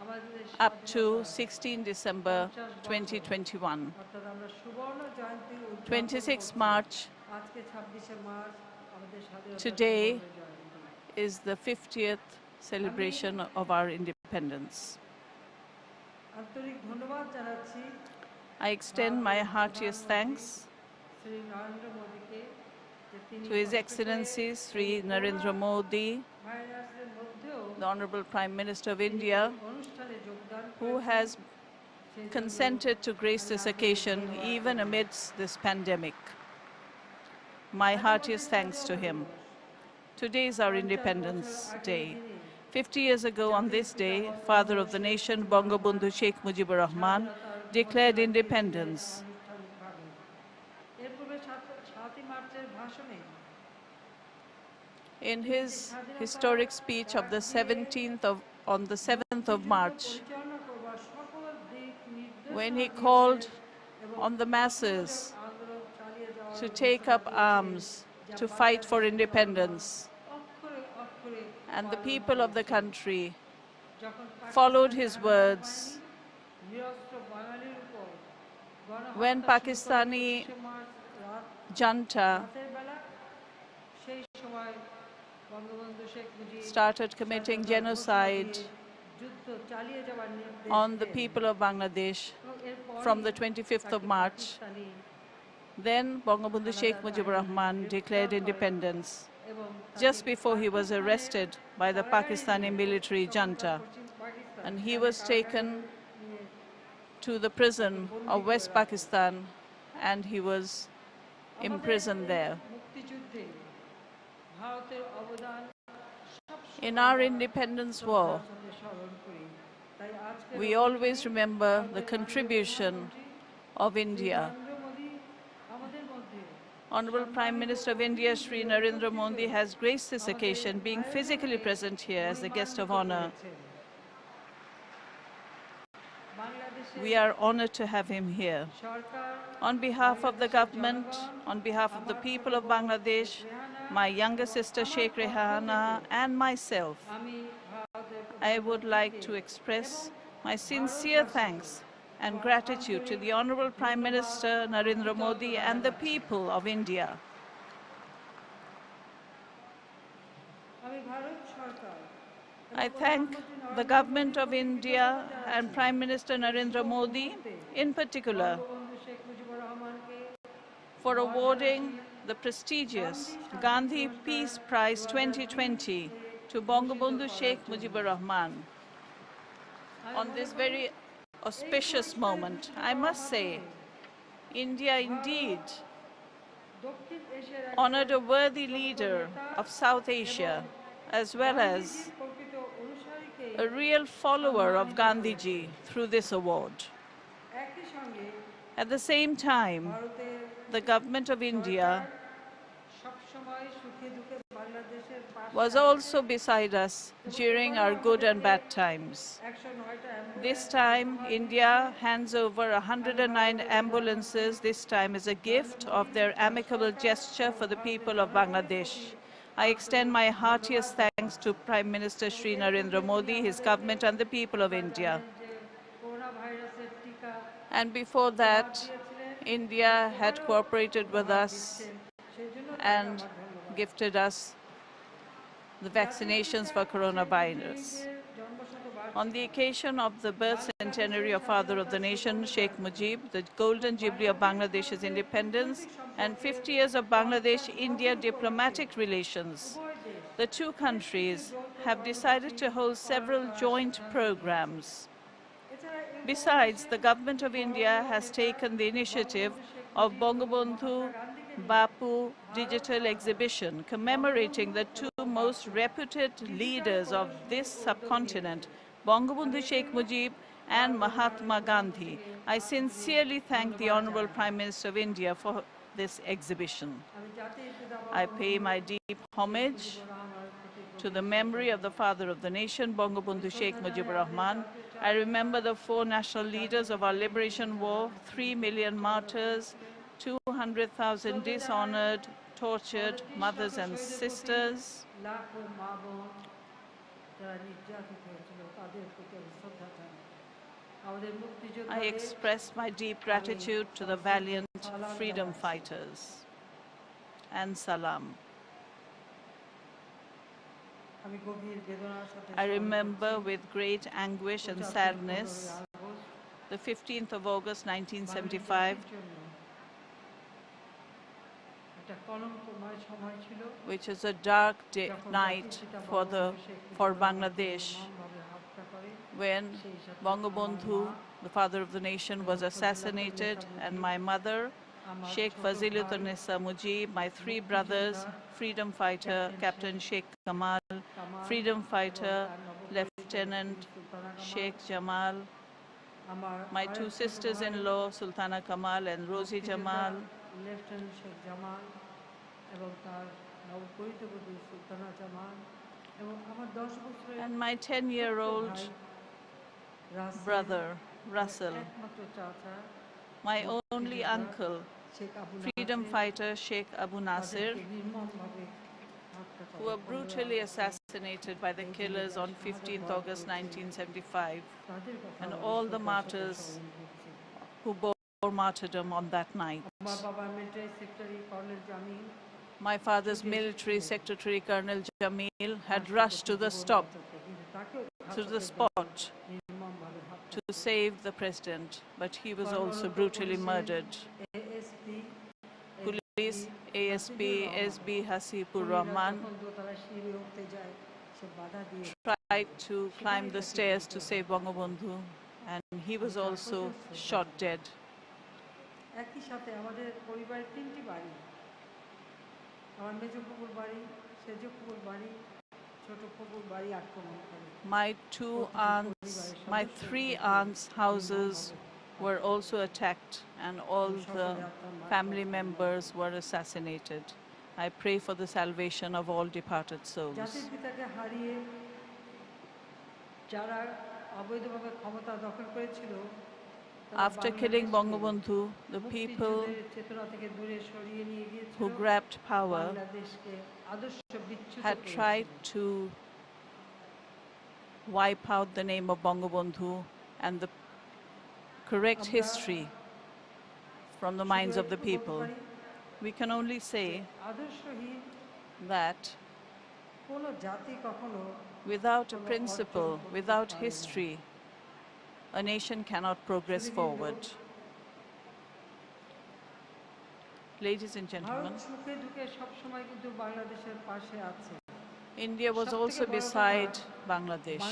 আমাদের up to স্বাধীনতার 16 December 50 বছর। 2021. অর্থাৎ আমরা সুবর্ণ জয়ন্তী উদযাপন 26 করছি। March আজকে 26 মার্চ আমাদের স্বাধীনতার today সুবর্ণ জয়ন্তী। is the 50th celebration of our independence. আন্তরিক ধন্যবাদ জানাচ্ছি I extend my heartiest thanks Shri Narendra মোদীকে যে তিনি to His কষ্ট করে Excellency Sri এই Narendra করোনা Modi, ভাইরাসের মধ্যেও the Honorable Prime Minister of তিনি India, এই অনুষ্ঠানে যোগদান who করেছেন। has সেজন্য consented to grace this আমি আন্তরিক occasion ধন্যবাদ even জানাই। amidst this pandemic. My heartiest thanks to him. Today is our 50 Independence বছর আগের Day. দিনে 50 years ago on this day, Father of the Nation, Bangabandhu Sheikh Mujibur Rahman, declared independence. আনুষ্ঠানিকভাবে। এর পূর্বে 7 মার্চের ভাষণে In his historic speech of the 17th of, on the 7th of March, পরিচালনা করবার সকল দিক নির্দেশনা when he দিয়েছিলেন called এবং on the masses আন্দোলন চালিয়ে যাওয়ার to ঘোষণা take up দিয়েছিলেন, arms, যা to fight for বাংলাদেশের independence, অক্ষরে অক্ষরে and the পালন people of the হয়েছে। country যখন followed পাকিস্তানি his হানাদার words. বাহিনী নিরস্ত্র বাঙালির উপর গণহত্যা When শুরু করে Pakistani 25 মার্চ junta রাতের বেলা, সেই সময় বঙ্গবন্ধু শেখ মুজিব started committing স্বাধীনতার ঘোষণা genocide দিয়ে যুদ্ধ চালিয়ে যাওয়ার নির্দেশ on the then. people of Bangladesh এবং এরপরই from the 25th of তাকে March, Pakistani then Bangabandhu Sheikh Mujibur Rahman declared independence, just before he was arrested by the Pakistani military junta, and he was taken to the prison of West Pakistan and he was imprisoned there. মুক্তিযুদ্ধে ভারতের অবদান In our independence war, স্মরণ করি। তাই আজকের we always remember the contribution of India. Narendra Modi আমাদের মধ্যে Honorable Prime Minister of India, Sri Narendra Modi, has graced this occasion, being physically present here as the guest of honor. বাংলাদেশের We are honored to have him here. Sarkar On behalf of the government, on behalf of the people of Bangladesh, my younger sister Sheikh Rehana, and myself, আমি ভারতের I would like to express my sincere thanks and gratitude to the Honorable Prime Minister Narendra Modi and the people of India. আমি ভারত সরকার I thank the government of India and Prime Minister Narendra Modi in particular Bangabandhu Sheikh Mujibur রহমানকে for awarding the prestigious Gandhi Peace Prize 2020 to Bangabandhu Sheikh Mujibur Rahman. On this very auspicious moment, I must say, India indeed দক্ষিণ এশিয়ার এক honored a worthy leader of South Asia, as well as প্রকৃত অনুসারীকে a real follower of Gandhiji through this award. একই সঙ্গে At the same time, ভারতের the government of India সবসময় সুখে দুঃখে বাংলাদেশের পাশে was also beside us during our good and bad times. 109টা This time, India hands over 109 ambulances, this time as a gift of their amicable gesture for the people of Bangladesh. I extend my heartiest thanks to Prime Minister Shri Narendra Modi, his government and the people of India. And before that, India had cooperated with us and gifted us the vaccinations for coronavirus. On the occasion of the birth centenary of Father of the Nation, Sheikh Mujib, the Golden Jubilee of Bangladesh's independence, and 50 years of Bangladesh-India diplomatic relations, the two countries have decided to hold several joint programs. Besides, the government of India has taken the initiative of Bangabandhu Bapu Digital Exhibition, commemorating the two most reputed leaders of this subcontinent, Bangabandhu Sheikh Mujib and Mahatma Gandhi. I sincerely thank the Honorable Prime Minister of India for this exhibition. I pay my deep homage to the memory of the father of the nation, Bangabandhu Sheikh Mujibur Rahman. I remember the four national leaders of our liberation war, 3 million martyrs, 200,000 dishonored, tortured mothers and sisters. I express my deep gratitude to the valiant freedom fighters. And salam. I remember with great anguish and sadness the 15th of August 1975, which is a dark night for Bangladesh, when Bangabandhu, the father of the nation, was assassinated, and my mother, Sheikh Fazilunnisa Mujib, my three brothers, freedom fighter Captain Sheikh Kamal, freedom fighter Lieutenant Sheikh Jamal, my two sisters-in-law Sultana Kamal and Rosie Jamal, and my 10-year-old brother Russell, my only uncle, freedom fighter Sheikh Abu Nasir, who were brutally assassinated by the killers on 15th August 1975, and all the martyrs who bore martyrdom on that night. My father's military secretary, Colonel Jamil, had rushed to the spot to save the president, but he was also brutally murdered. Police ASP SB Hasibur Rahman tried to climb the stairs to save Bangabandhu, and he was also shot dead. My three aunts' houses were also attacked, and all the family members were assassinated. I pray for the salvation of all departed souls. After killing Bangabandhu, the people who grabbed power had tried to wipe out the name of Bangabandhu and the correct history from the minds of the people. We can only say that without a principle, without history, a nation cannot progress forward. Ladies and gentlemen, India was also beside Bangladesh.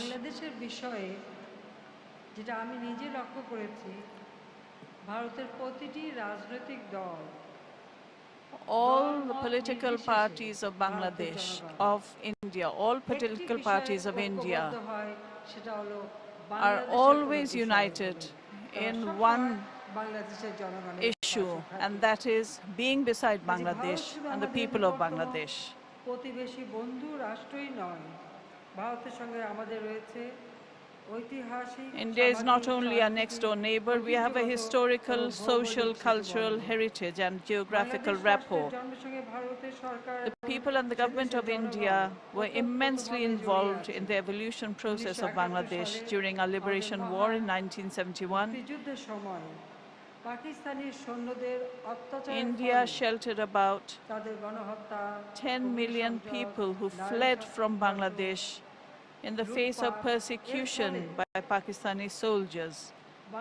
All the political parties of Bangladesh, of India, all political parties of India are always united in one issue, and that is being beside Bangladesh and the people of Bangladesh. India is not only our next door neighbor, we have a historical, social, cultural heritage and geographical rapport. The people and the government of India were immensely involved in the evolution process of Bangladesh during our liberation war in 1971. India sheltered about 10 million people who fled from Bangladesh in the face of persecution by Pakistani soldiers,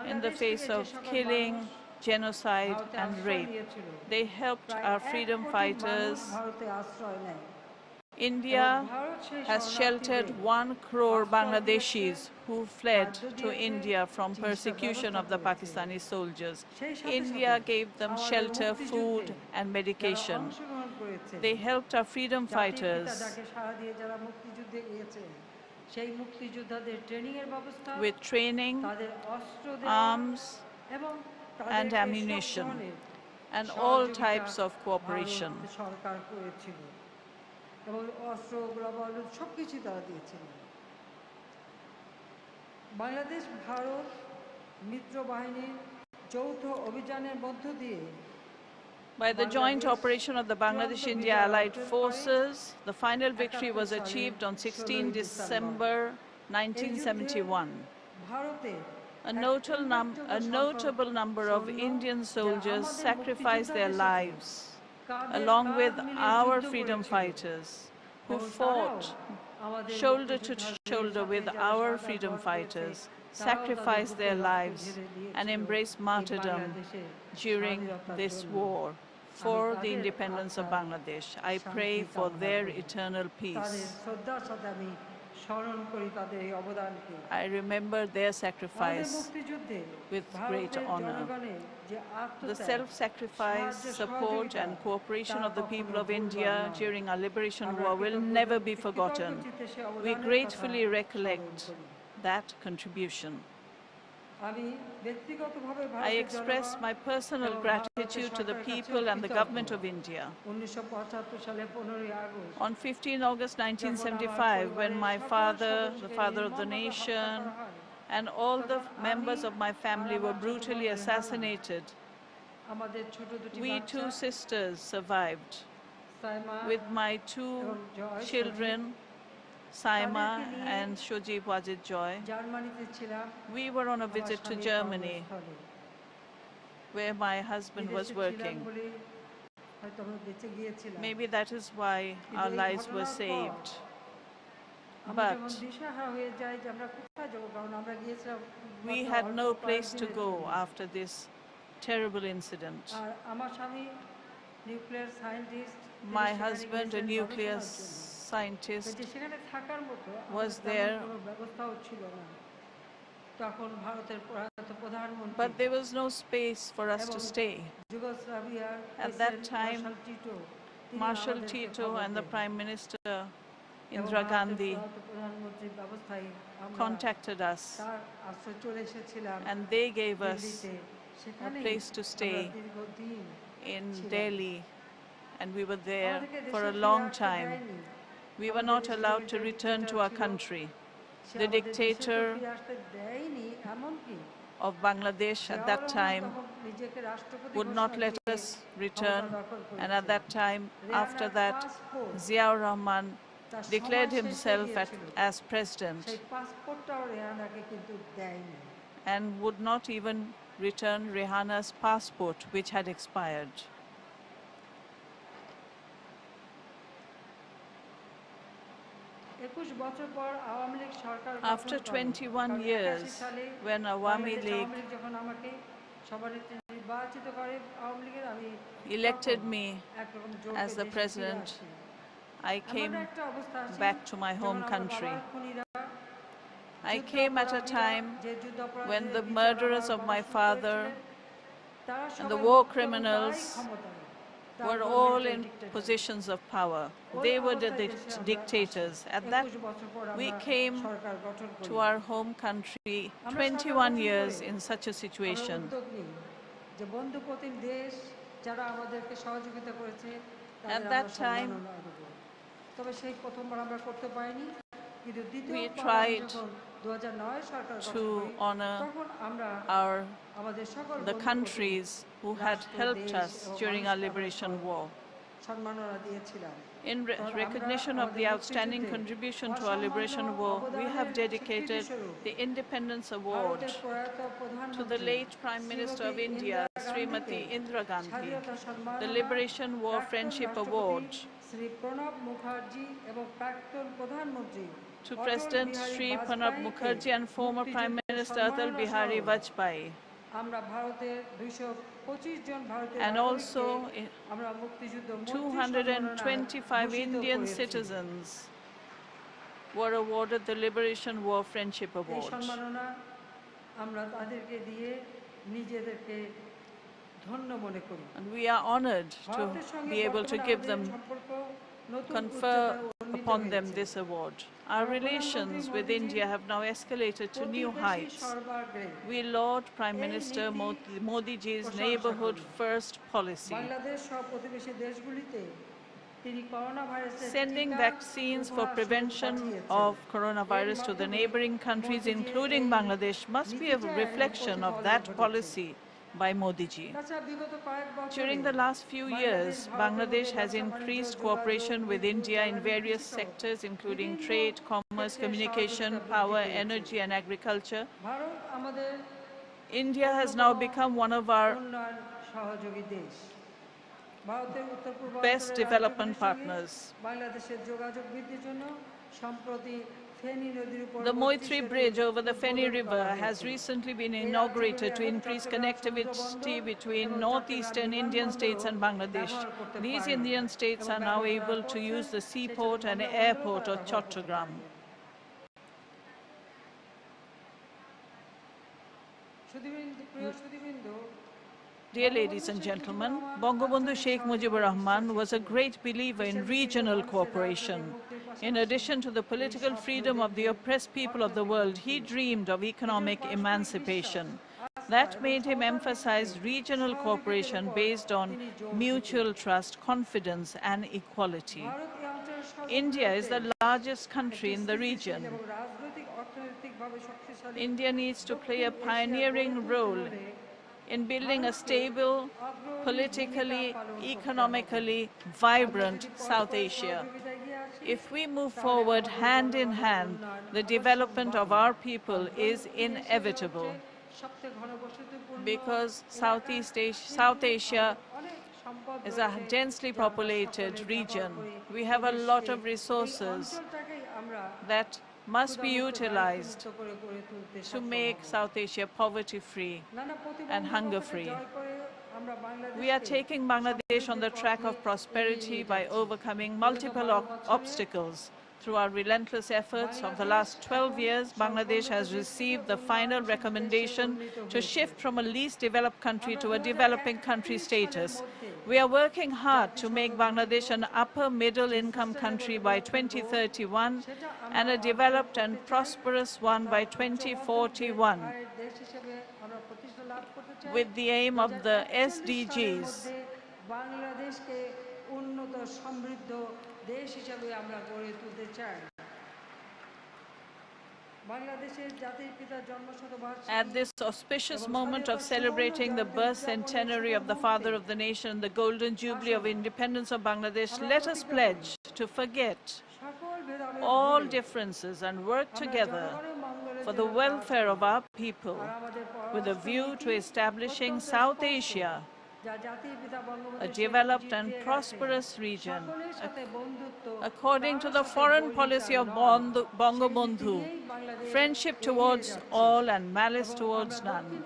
in the face of killing, genocide, and rape. They helped our freedom fighters. India has sheltered 1 crore Bangladeshis who fled to India from persecution of the Pakistani soldiers. India gave them shelter, food, and medication. They helped our freedom fighters with training, arms, and ammunition, and all types of cooperation. Bangladesh Bharat মিত্র বাহিনীর যৌথ অভিযানের মধ্য দিয়ে By the joint operation of the Bangladesh-India Allied Forces, the final victory was achieved on 16 December 1971. A notable number of Indian soldiers sacrificed their lives, along with our freedom fighters, who fought shoulder to shoulder with our freedom fighters, sacrificed their lives, and embraced martyrdom during this war for the independence of Bangladesh. I pray for their eternal peace. I remember their sacrifice with great honor. The self-sacrifice, support, and cooperation of the people of India during our liberation war will never be forgotten. We gratefully recollect that contribution. I express my personal gratitude to the people and the government of India. On 15 August 1975, when my father, the father of the nation, and all the members of my family were brutally assassinated, we 2 sisters survived. With my 2 children, Saima and Shojib Wajid Joy, we were on a visit to Germany, where my husband was working. Maybe that is why our lives were saved. But we had no place to go after this terrible incident. My husband, a nuclear scientist, was there, but there was no space for us to stay. At that time, Marshal Tito and the Prime Minister Indira Gandhi contacted us, and they gave us a place to stay in Delhi, and we were there for a long time. We were not allowed to return to our country. The dictator of Bangladesh at that time would not let us return, and at that time, after that, Ziaur Rahman declared himself as president and would not even return Rehana's passport, which had expired. After 21 years, when Awami League elected me as the president, I came back to my home country. I came at a time when the murderers of my father and the war criminals were all in positions of power. They were the dictators. At that, we came to our home country 21 years in such a situation. At that time, we tried to honor the countries who had helped us during our liberation war. In recognition of the outstanding contribution to our liberation war, we have dedicated the Independence Award to the late Prime Minister of India, Srimati Indira Gandhi, the Liberation War Friendship Award to President Sri Pranab Mukherjee and former Prime Minister Atal Bihari Vajpayee, and also 225 Indian citizens were awarded the Liberation War Friendship Award. And we are honored to be able to give them, confer upon them this award. Our relations with India have now escalated to new heights. We laud Prime Minister Modi ji's neighborhood first policy, sending vaccines for prevention of coronavirus to the neighboring countries, including Bangladesh, must be a reflection of that policy by Modi ji. During the last few years, Bangladesh has increased cooperation with India in various sectors, including trade, commerce, communication, power, energy, and agriculture. India has now become one of our best development partners. The Moitri Bridge over the Feni River has recently been inaugurated to increase connectivity between northeastern Indian states and Bangladesh. These Indian states are now able to use the seaport and airport of Chattogram. Dear ladies and gentlemen, Bangabandhu Sheikh Mujibur Rahman was a great believer in regional cooperation. In addition to the political freedom of the oppressed people of the world, he dreamed of economic emancipation. That made him emphasize regional cooperation based on mutual trust, confidence, and equality. India is the largest country in the region. India needs to play a pioneering role in building a stable, politically, economically vibrant South Asia. If we move forward hand in hand, the development of our people is inevitable, because South Asia is a densely populated region. We have a lot of resources that must be utilized to make South Asia poverty-free and hunger-free. We are taking Bangladesh on the track of prosperity by overcoming multiple obstacles. Through our relentless efforts of the last 12 years, Bangladesh has received the final recommendation to shift from a least developed country to a developing country status. We are working hard to make Bangladesh an upper middle income country by 2031 and a developed and prosperous one by 2041, with the aim of the SDGs. At this auspicious moment of celebrating the birth centenary of the Father of the Nation, the Golden Jubilee of Independence of Bangladesh, let us pledge to forget all differences and work together for the welfare of our people, with a view to establishing South Asia a developed and prosperous region, according to the foreign policy of Bangabandhu, friendship towards all and malice towards none.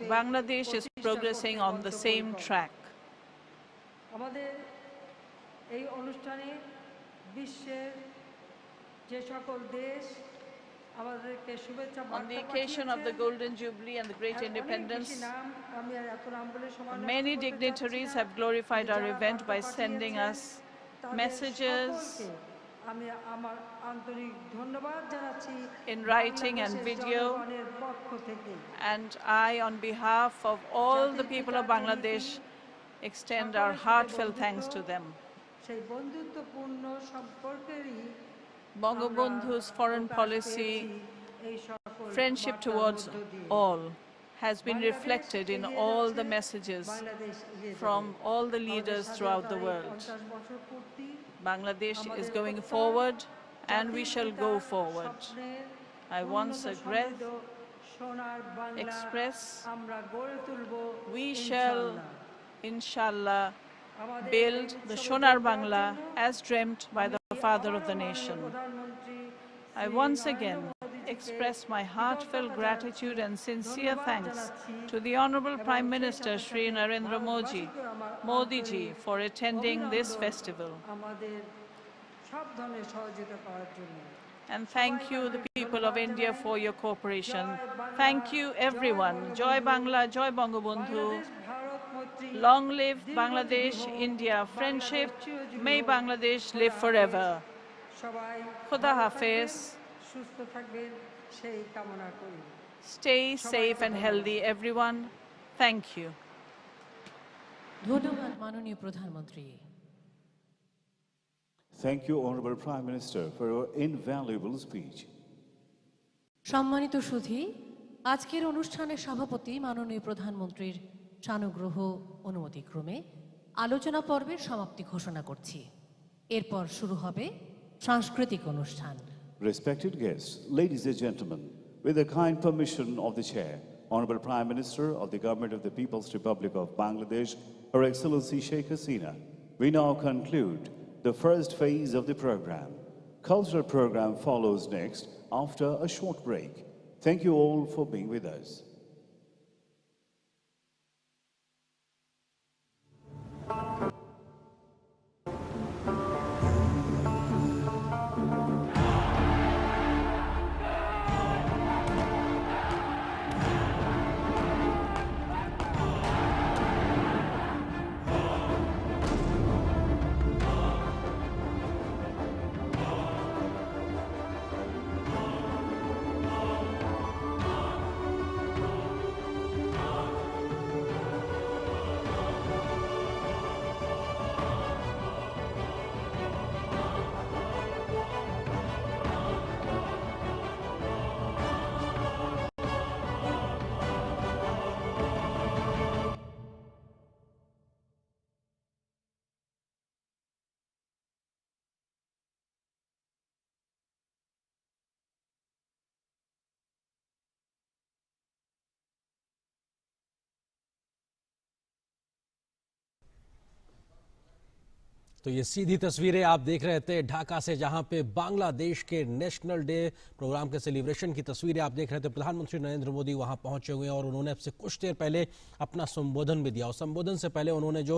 Bangladesh is progressing on the same track. On the occasion of the Golden Jubilee and the Great Independence, many dignitaries have glorified our event by sending us messages in writing and video, and I, on behalf of all the people of Bangladesh, extend our heartfelt thanks to them. Bangabandhu's foreign policy, friendship towards all, has been reflected in all the messages from all the leaders throughout the world. Bangladesh is going forward, and we shall go forward. I once again express we shall, inshallah, build the Sonar Bangla as dreamt by the father of the nation. I once again express my heartfelt gratitude and sincere thanks to the Honorable Prime Minister Shri Narendra Modi ji for attending this festival. And thank you, the people of India, for your cooperation. Thank you, everyone. Joy Bangla, Joy Bangabandhu. Long live Bangladesh, India friendship. May Bangladesh live forever. Khuda Hafiz. Stay safe and healthy, everyone. Thank you. ধন্যবাদ মাননীয় প্রধানমন্ত্রী। Thank you, Honorable Prime Minister, for your invaluable speech. সম্মানিত সুধী, আজকের অনুষ্ঠানের সভাপতি মাননীয় প্রধানমন্ত্রীর সানুগ্রহ অনুমতিক্রমে আলোচনা পর্বের সমাপ্তি ঘোষণা করছি। এরপর শুরু হবে সাংস্কৃতিক অনুষ্ঠান। Respected guests, ladies and gentlemen, with the kind permission of the Chair, Honorable Prime Minister of the Government of the People's Republic of Bangladesh, Her Excellency Sheikh Hasina, we now conclude the first phase of the program. Cultural program follows next after a short break. Thank you all for being with us. तो ये सीधी तस्वीरें आप देख रहे थे ढाका से, जहां पे बांग्लादेश के नेशनल डे प्रोग्राम के सेलिब्रेशन की तस्वीरें आप देख रहे थे। प्रधानमंत्री नरेंद्र मोदी वहां पहुंचे हुए हैं और उन्होंने अब से कुछ देर पहले अपना संबोधन भी दिया और संबोधन से पहले उन्होंने जो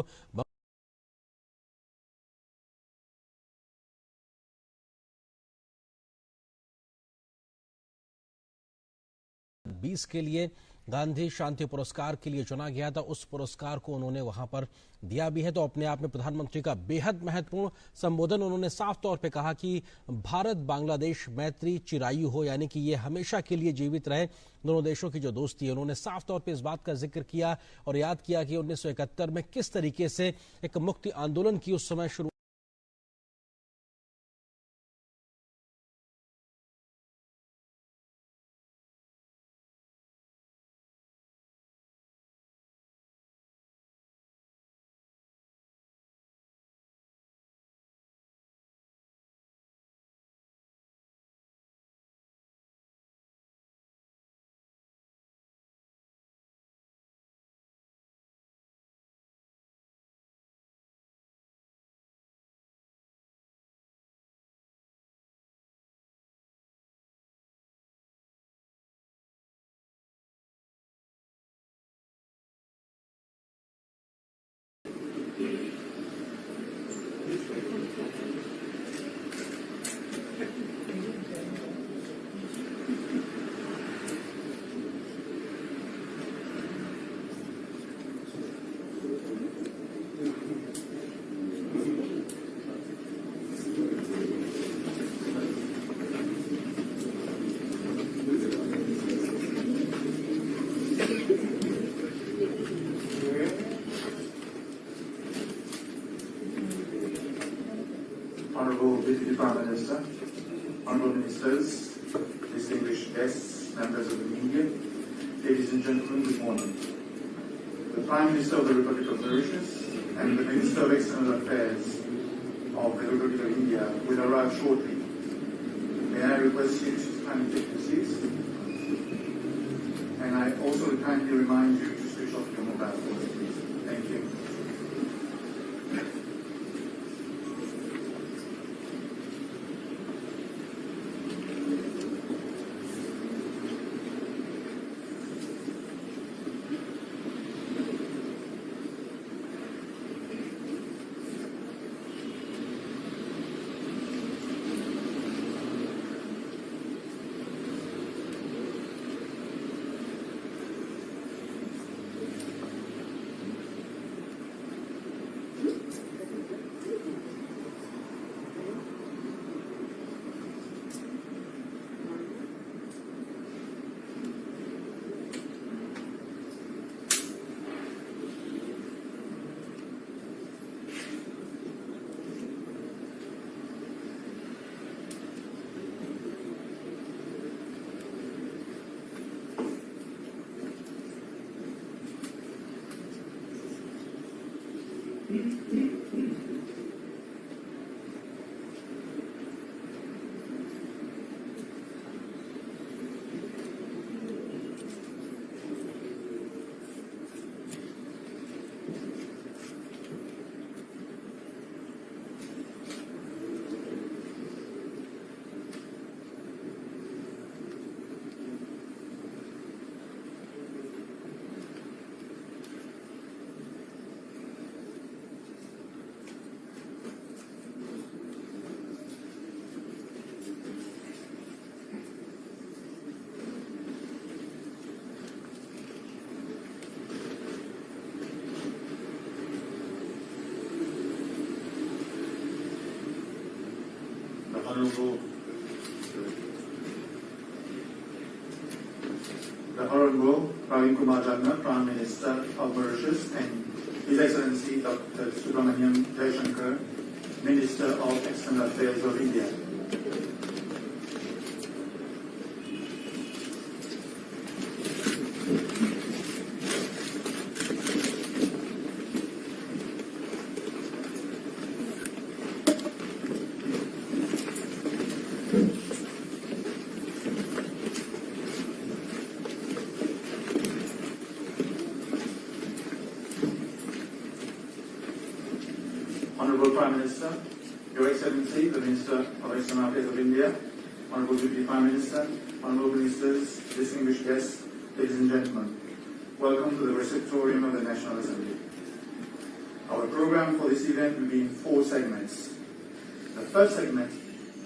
20 के लिए गांधी शांति पुरस्कार के लिए चुना गया था, उस पुरस्कार को उन्होंने वहां पर दिया भी है। तो अपने आप में प्रधानमंत्री का बेहद महत्वपूर्ण संबोधन। उन्होंने साफ तौर पे कहा कि भारत बांग्लादेश मैत्री चिरायु हो, यानी कि ये हमेशा के लिए जीवित रहे। दोनों देशों की जो दोस्ती है, उन्होंने साफ तौर पे इस बात का जिक्र किया और याद किया कि 1971 में किस तरीके से एक मुक्ति आंदोलन की उस समय शुरू 55 Prime Minister, ministers, distinguished guests, members of the media, ladies and gentlemen, good morning. The Prime Minister of the Republic of Mauritius and the Minister of External Affairs of the Republic of India will arrive shortly. May I request you to kindly take your seats? And I also kindly remind you to switch off your mobile phones, please. Thank you. The Honorable Pravin Kumar Jagannath, Prime Minister of Mauritius, and His Excellency Dr. Subramaniam Jaishankar, Minister of External Affairs of India. Honorable Prime Minister, Your Excellency, the Minister of External Affairs of India, Honorable Deputy Prime Minister, Honorable Ministers, distinguished guests, ladies and gentlemen, welcome to the receptorium of the National Assembly. Our program for this event will be in 4 segments. The first segment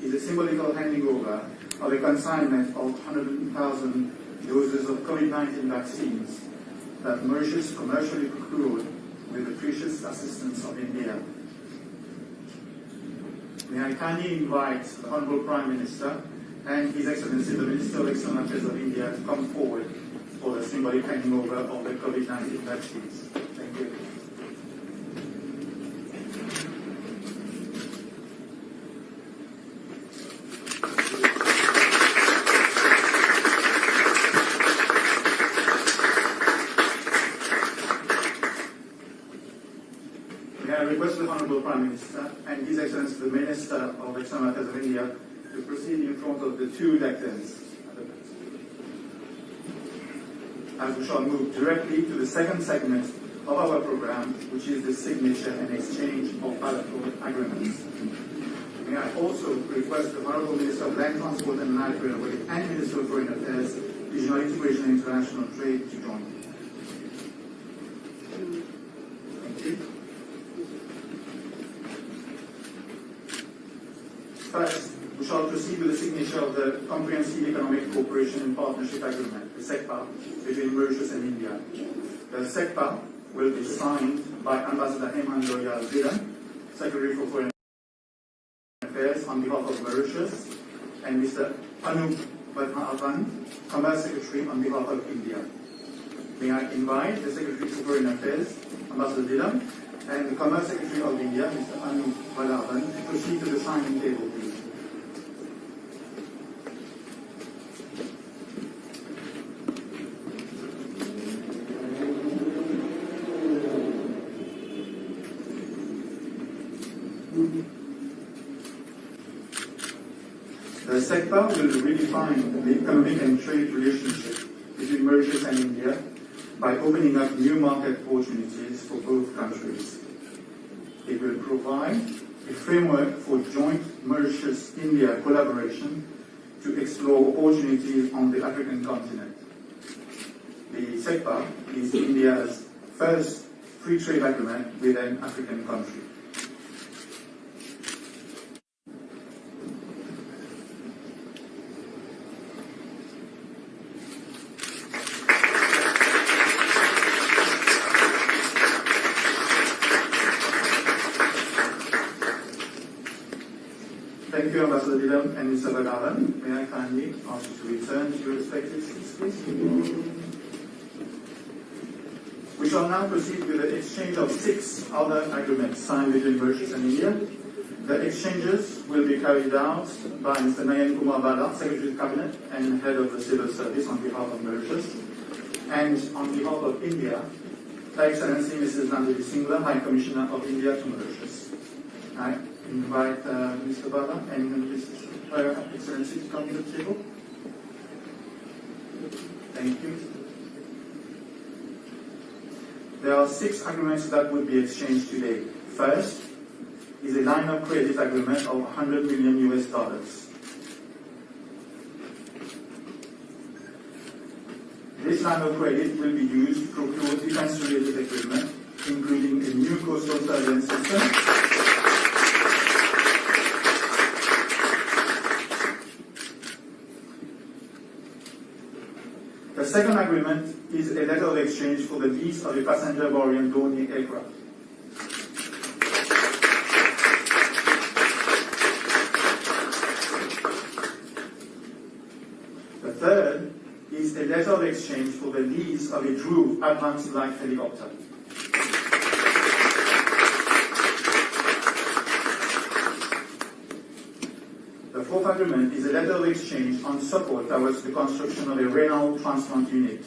is a symbolical handing over of a consignment of 100,000 doses of COVID-19 vaccines that Mauritius commercially procured with the precious assistance of India. May I kindly invite the Honorable Prime Minister and His Excellency the Minister of External Affairs of India to come forward for the symbolic handing over of the COVID-19 vaccines. Thank you. I request the Honorable Prime Minister and His Excellency the Minister of External Affairs of India to proceed in front of the 2 lecterns. As we shall move directly to the second segment of our program, which is the signature and exchange of bilateral agreements. May I also request the Honorable Minister of Land Transport and Night Railway and Minister of Foreign Affairs, Regional Integration and International Trade to join me. Thank you. First, we shall proceed with the signature of the Comprehensive Economic Cooperation and Partnership Agreement, the SECPA, between Mauritius and India. The SECPA will be signed by Ambassador Heyman Loyal Zidan, Secretary for Foreign Affairs on behalf of Mauritius, and Mr. Anup Padmanabhan, Commerce Secretary on behalf of India. May I invite the Secretary for Foreign Affairs, Ambassador Zidan, and the Commerce Secretary of India, Mr. Anup Padmanabhan, to proceed to the signing table, please. SECPA will redefine the economic and trade relationship between Mauritius and India by opening up new market opportunities for both countries. It will provide a framework for joint Mauritius-India collaboration to explore opportunities on the African continent. The SECPA is India's first free trade agreement with an African country. Thank you, Ambassador Dillon and Mr. Bagavan. May I kindly ask you to return to your respective seats, please? We shall now proceed with the exchange of 6 other agreements signed between Mauritius and India. The exchanges will be carried out by Mr. Nayan Kumar Bala, Secretary of Cabinet and Head of the Civil Service on behalf of Mauritius. And on behalf of India, Her Excellency Mrs. Nandini Singla, High Commissioner of India to Mauritius. I invite Mr. Bala and Her Excellency to come to the table. Thank you. There are 6 agreements that would be exchanged today. First is a line of credit agreement of $100 million US. This line of credit will be used to procure defense-related equipment, including a new coastal surveillance system, the second agreement is a letter of exchange for the lease of a passenger-borne Dornier aircraft. The third is a letter of exchange for the lease of a Drew advanced light helicopter. The fourth agreement is a letter of exchange on support towards the construction of a renal transplant unit.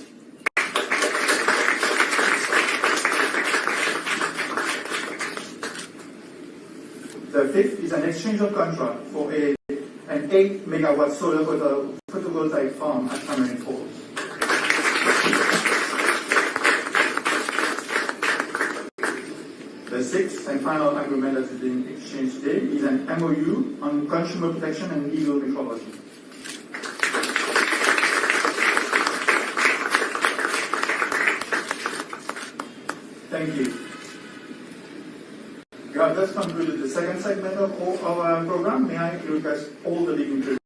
The fifth is an exchange of contract for an 8-megawatt solar photovoltaic farm at Cameron Falls. The sixth and final agreement that is being exchanged today is an MOU on consumer protection and legal metrology. Thank you. We have just concluded the second segment of our program. May I request all the legal